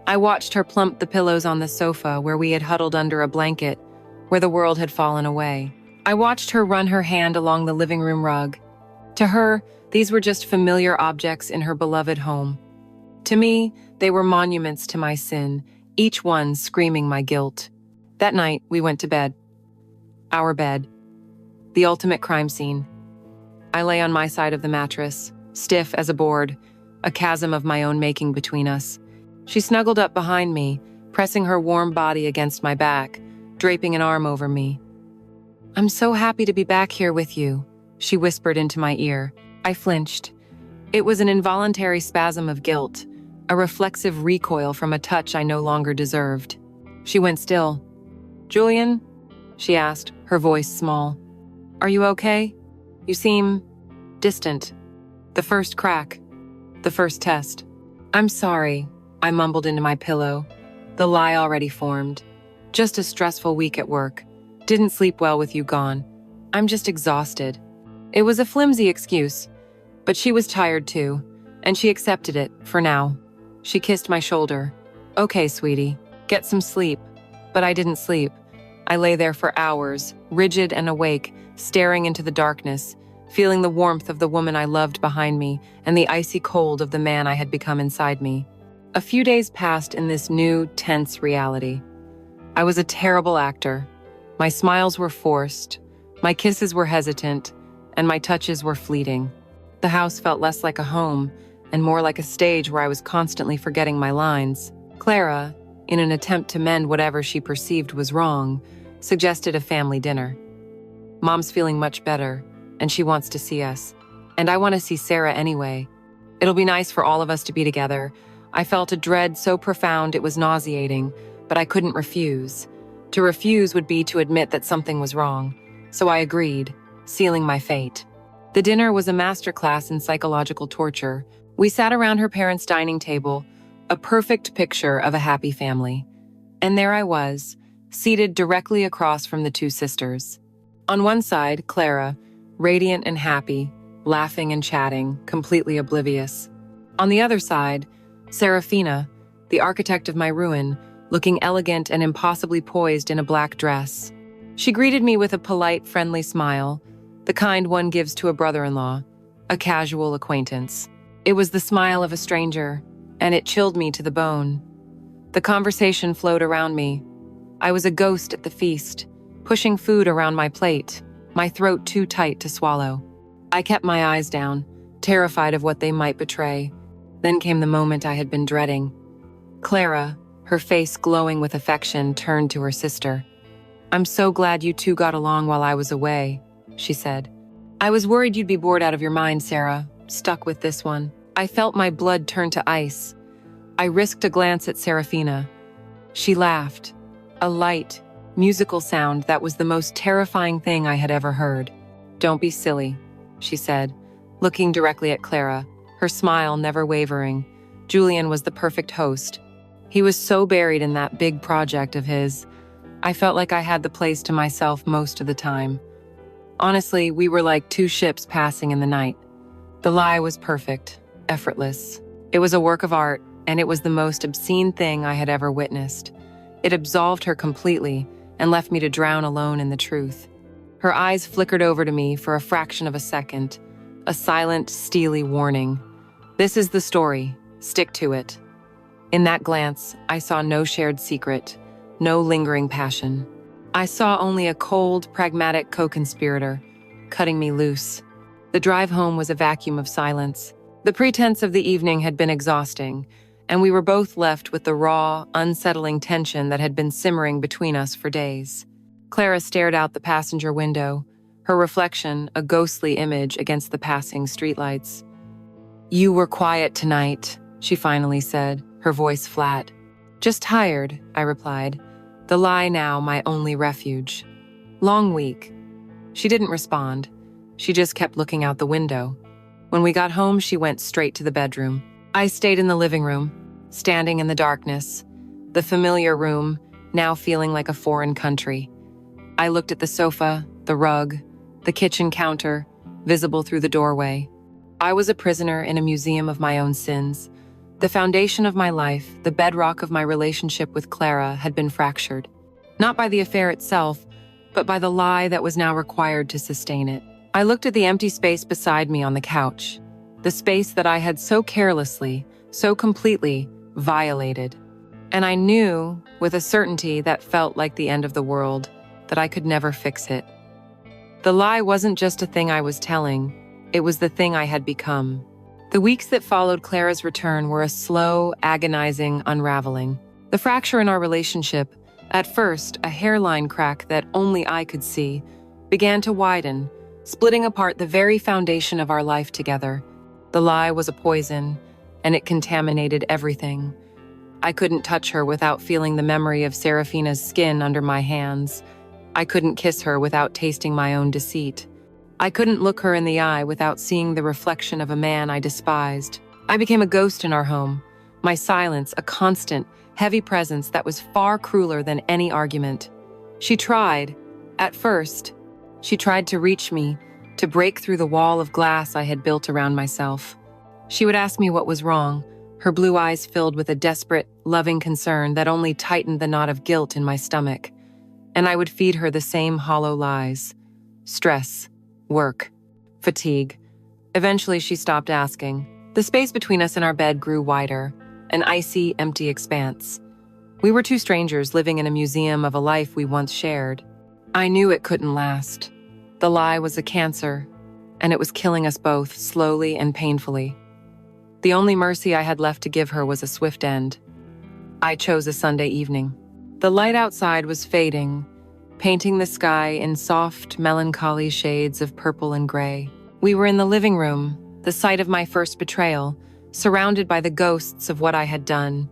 I watched her plump the pillows on the sofa where we had huddled under a blanket, where the world had fallen away. I watched her run her hand along the living room rug. To her, these were just familiar objects in her beloved home. To me, they were monuments to my sin, each one screaming my guilt. That night, we went to bed. Our bed. The ultimate crime scene. I lay on my side of the mattress, stiff as a board, a chasm of my own making between us. She snuggled up behind me, pressing her warm body against my back, draping an arm over me. "I'm so happy to be back here with you," she whispered into my ear. I flinched. It was an involuntary spasm of guilt, a reflexive recoil from a touch I no longer deserved. She went still. "Julian?" she asked, her voice small. "Are you okay? You seem distant." The first crack. The first test. "I'm sorry," I mumbled into my pillow, the lie already formed. "Just a stressful week at work. Didn't sleep well with you gone. I'm just exhausted." It was a flimsy excuse, but she was tired too, and she accepted it, for now. She kissed my shoulder. "Okay, sweetie, get some sleep." But I didn't sleep. I lay there for hours, rigid and awake, staring into the darkness, feeling the warmth of the woman I loved behind me and the icy cold of the man I had become inside me. A few days passed in this new, tense reality. I was a terrible actor. My smiles were forced, my kisses were hesitant, and my touches were fleeting. The house felt less like a home and more like a stage where I was constantly forgetting my lines. Clara, in an attempt to mend whatever she perceived was wrong, suggested a family dinner. "Mom's feeling much better, and she wants to see us. And I want to see Sarah anyway. It'll be nice for all of us to be together. I felt a dread so profound it was nauseating, but I couldn't refuse. To refuse would be to admit that something was wrong, so I agreed, sealing my fate. The dinner was a masterclass in psychological torture. We sat around her parents' dining table, a perfect picture of a happy family. And there I was, seated directly across from the two sisters. On one side, Clara, radiant and happy, laughing and chatting, completely oblivious. On the other side, Serafina, the architect of my ruin, looking elegant and impossibly poised in a black dress. She greeted me with a polite, friendly smile, the kind one gives to a brother-in-law, a casual acquaintance. It was the smile of a stranger, and it chilled me to the bone. The conversation flowed around me. I was a ghost at the feast, pushing food around my plate, my throat too tight to swallow. I kept my eyes down, terrified of what they might betray. Then came the moment I had been dreading. Clara, her face glowing with affection, turned to her sister. "I'm so glad you two got along while I was away," she said. "I was worried you'd be bored out of your mind, Sarah, stuck with this one." I felt my blood turn to ice. I risked a glance at Serafina. She laughed, a light, musical sound that was the most terrifying thing I had ever heard. "Don't be silly," she said, looking directly at Clara, her smile never wavering. Julian was the perfect host. He was so buried in that big project of his. I felt like I had the place to myself most of the time. Honestly, we were like two ships passing in the night. The lie was perfect, effortless. It was a work of art, and it was the most obscene thing I had ever witnessed. It absolved her completely and left me to drown alone in the truth. Her eyes flickered over to me for a fraction of a second, a silent, steely warning. "This is the story. Stick to it." In that glance, I saw no shared secret, no lingering passion. I saw only a cold, pragmatic co-conspirator, cutting me loose. The drive home was a vacuum of silence. The pretense of the evening had been exhausting, and we were both left with the raw, unsettling tension that had been simmering between us for days. Clara stared out the passenger window, her reflection a ghostly image against the passing streetlights. "You were quiet tonight," she finally said, her voice flat. "Just tired," I replied. The lie now my only refuge. "Long week." She didn't respond. She just kept looking out the window. When we got home, she went straight to the bedroom. I stayed in the living room, standing in the darkness, the familiar room, now feeling like a foreign country. I looked at the sofa, the rug, the kitchen counter, visible through the doorway. I was a prisoner in a museum of my own sins. The foundation of my life, the bedrock of my relationship with Clara, had been fractured. Not by the affair itself, but by the lie that was now required to sustain it. I looked at the empty space beside me on the couch, the space that I had so carelessly, so completely violated. And I knew, with a certainty that felt like the end of the world, that I could never fix it. The lie wasn't just a thing I was telling, it was the thing I had become. The weeks that followed Clara's return were a slow, agonizing unraveling. The fracture in our relationship, at first a hairline crack that only I could see, began to widen, splitting apart the very foundation of our life together. The lie was a poison, and it contaminated everything. I couldn't touch her without feeling the memory of Serafina's skin under my hands. I couldn't kiss her without tasting my own deceit. I couldn't look her in the eye without seeing the reflection of a man I despised. I became a ghost in our home, my silence a constant, heavy presence that was far crueler than any argument. She tried, at first, she tried to reach me, to break through the wall of glass I had built around myself. She would ask me what was wrong, her blue eyes filled with a desperate, loving concern that only tightened the knot of guilt in my stomach. And I would feed her the same hollow lies. Stress, work, fatigue. Eventually, she stopped asking. The space between us and our bed grew wider, an icy, empty expanse. We were two strangers living in a museum of a life we once shared. I knew it couldn't last. The lie was a cancer, and it was killing us both, slowly and painfully. The only mercy I had left to give her was a swift end. I chose a Sunday evening. The light outside was fading, painting the sky in soft, melancholy shades of purple and gray. We were in the living room, the site of my first betrayal, surrounded by the ghosts of what I had done.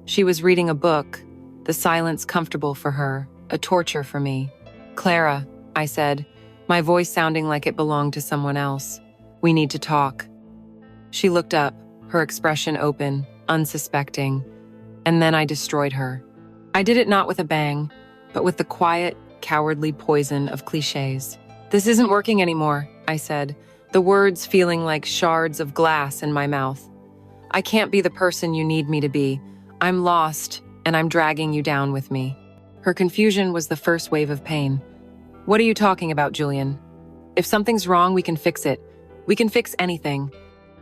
She was reading a book, the silence comfortable for her, a torture for me. "Clara," I said, my voice sounding like it belonged to someone else. "We need to talk." She looked up, her expression open, unsuspecting, and then I destroyed her. I did it not with a bang, but with the quiet, cowardly poison of cliches. "This isn't working anymore," I said, the words feeling like shards of glass in my mouth. "I can't be the person you need me to be. I'm lost, and I'm dragging you down with me." Her confusion was the first wave of pain. "What are you talking about, Julian? If something's wrong, we can fix it. We can fix anything."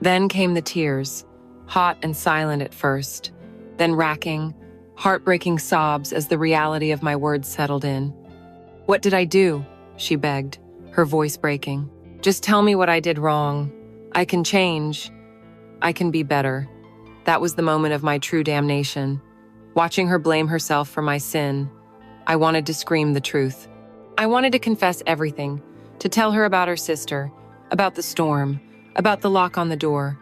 Then came the tears, hot and silent at first, then racking, heartbreaking sobs as the reality of my words settled in. "What did I do?" she begged, her voice breaking. "Just tell me what I did wrong. I can change. I can be better." That was the moment of my true damnation. Watching her blame herself for my sin, I wanted to scream the truth. I wanted to confess everything, to tell her about her sister, about the storm, about the lock on the door.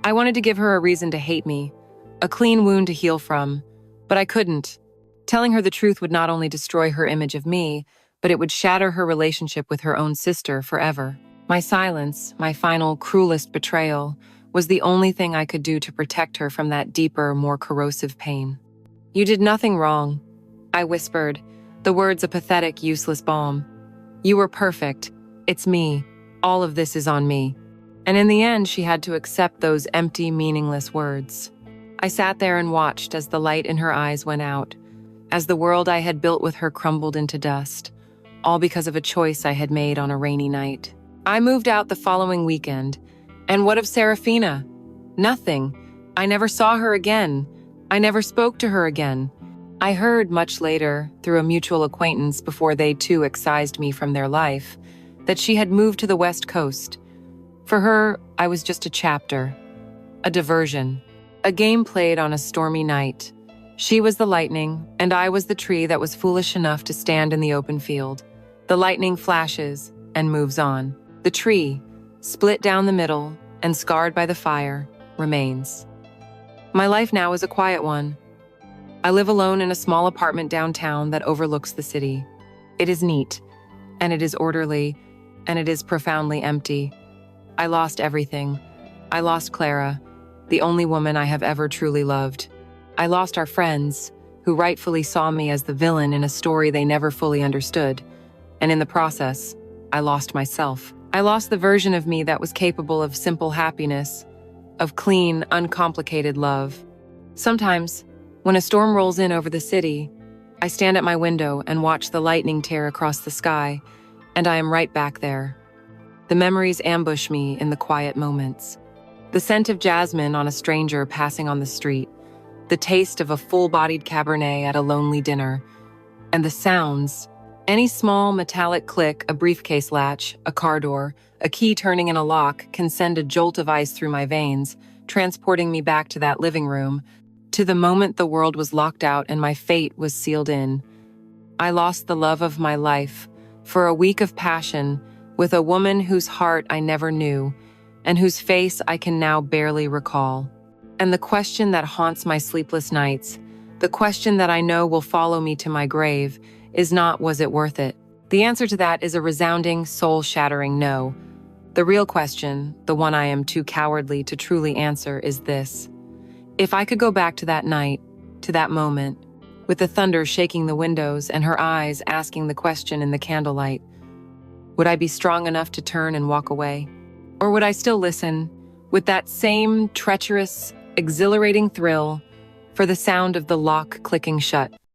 I wanted to give her a reason to hate me, a clean wound to heal from, but I couldn't. Telling her the truth would not only destroy her image of me, but it would shatter her relationship with her own sister forever. My silence, my final, cruelest betrayal, was the only thing I could do to protect her from that deeper, more corrosive pain. "You did nothing wrong," I whispered, the words a pathetic, useless balm. "You were perfect. It's me. All of this is on me." And in the end, she had to accept those empty, meaningless words. I sat there and watched as the light in her eyes went out, as the world I had built with her crumbled into dust, all because of a choice I had made on a rainy night. I moved out the following weekend, and what of Serafina? Nothing. I never saw her again. I never spoke to her again. I heard much later, through a mutual acquaintance before they too excised me from their life, that she had moved to the West Coast. For her, I was just a chapter, a diversion, a game played on a stormy night. She was the lightning, and I was the tree that was foolish enough to stand in the open field. The lightning flashes and moves on. The tree, split down the middle and scarred by the fire, remains. My life now is a quiet one. I live alone in a small apartment downtown that overlooks the city. It is neat, and it is orderly, and it is profoundly empty. I lost everything. I lost Clara, the only woman I have ever truly loved. I lost our friends, who rightfully saw me as the villain in a story they never fully understood. And in the process, I lost myself. I lost the version of me that was capable of simple happiness, of clean, uncomplicated love. Sometimes, when a storm rolls in over the city, I stand at my window and watch the lightning tear across the sky, and I am right back there. The memories ambush me in the quiet moments. The scent of jasmine on a stranger passing on the street, the taste of a full-bodied Cabernet at a lonely dinner, and the sounds. Any small metallic click, a briefcase latch, a car door, a key turning in a lock can send a jolt of ice through my veins, transporting me back to that living room, to the moment the world was locked out and my fate was sealed in. I lost the love of my life for a week of passion with a woman whose heart I never knew and whose face I can now barely recall. And the question that haunts my sleepless nights, the question that I know will follow me to my grave, is not, was it worth it? The answer to that is a resounding, soul-shattering no. The real question, the one I am too cowardly to truly answer, is this. If I could go back to that night, to that moment, with the thunder shaking the windows and her eyes asking the question in the candlelight, would I be strong enough to turn and walk away? Or would I still listen, with that same treacherous, exhilarating thrill, for the sound of the lock clicking shut?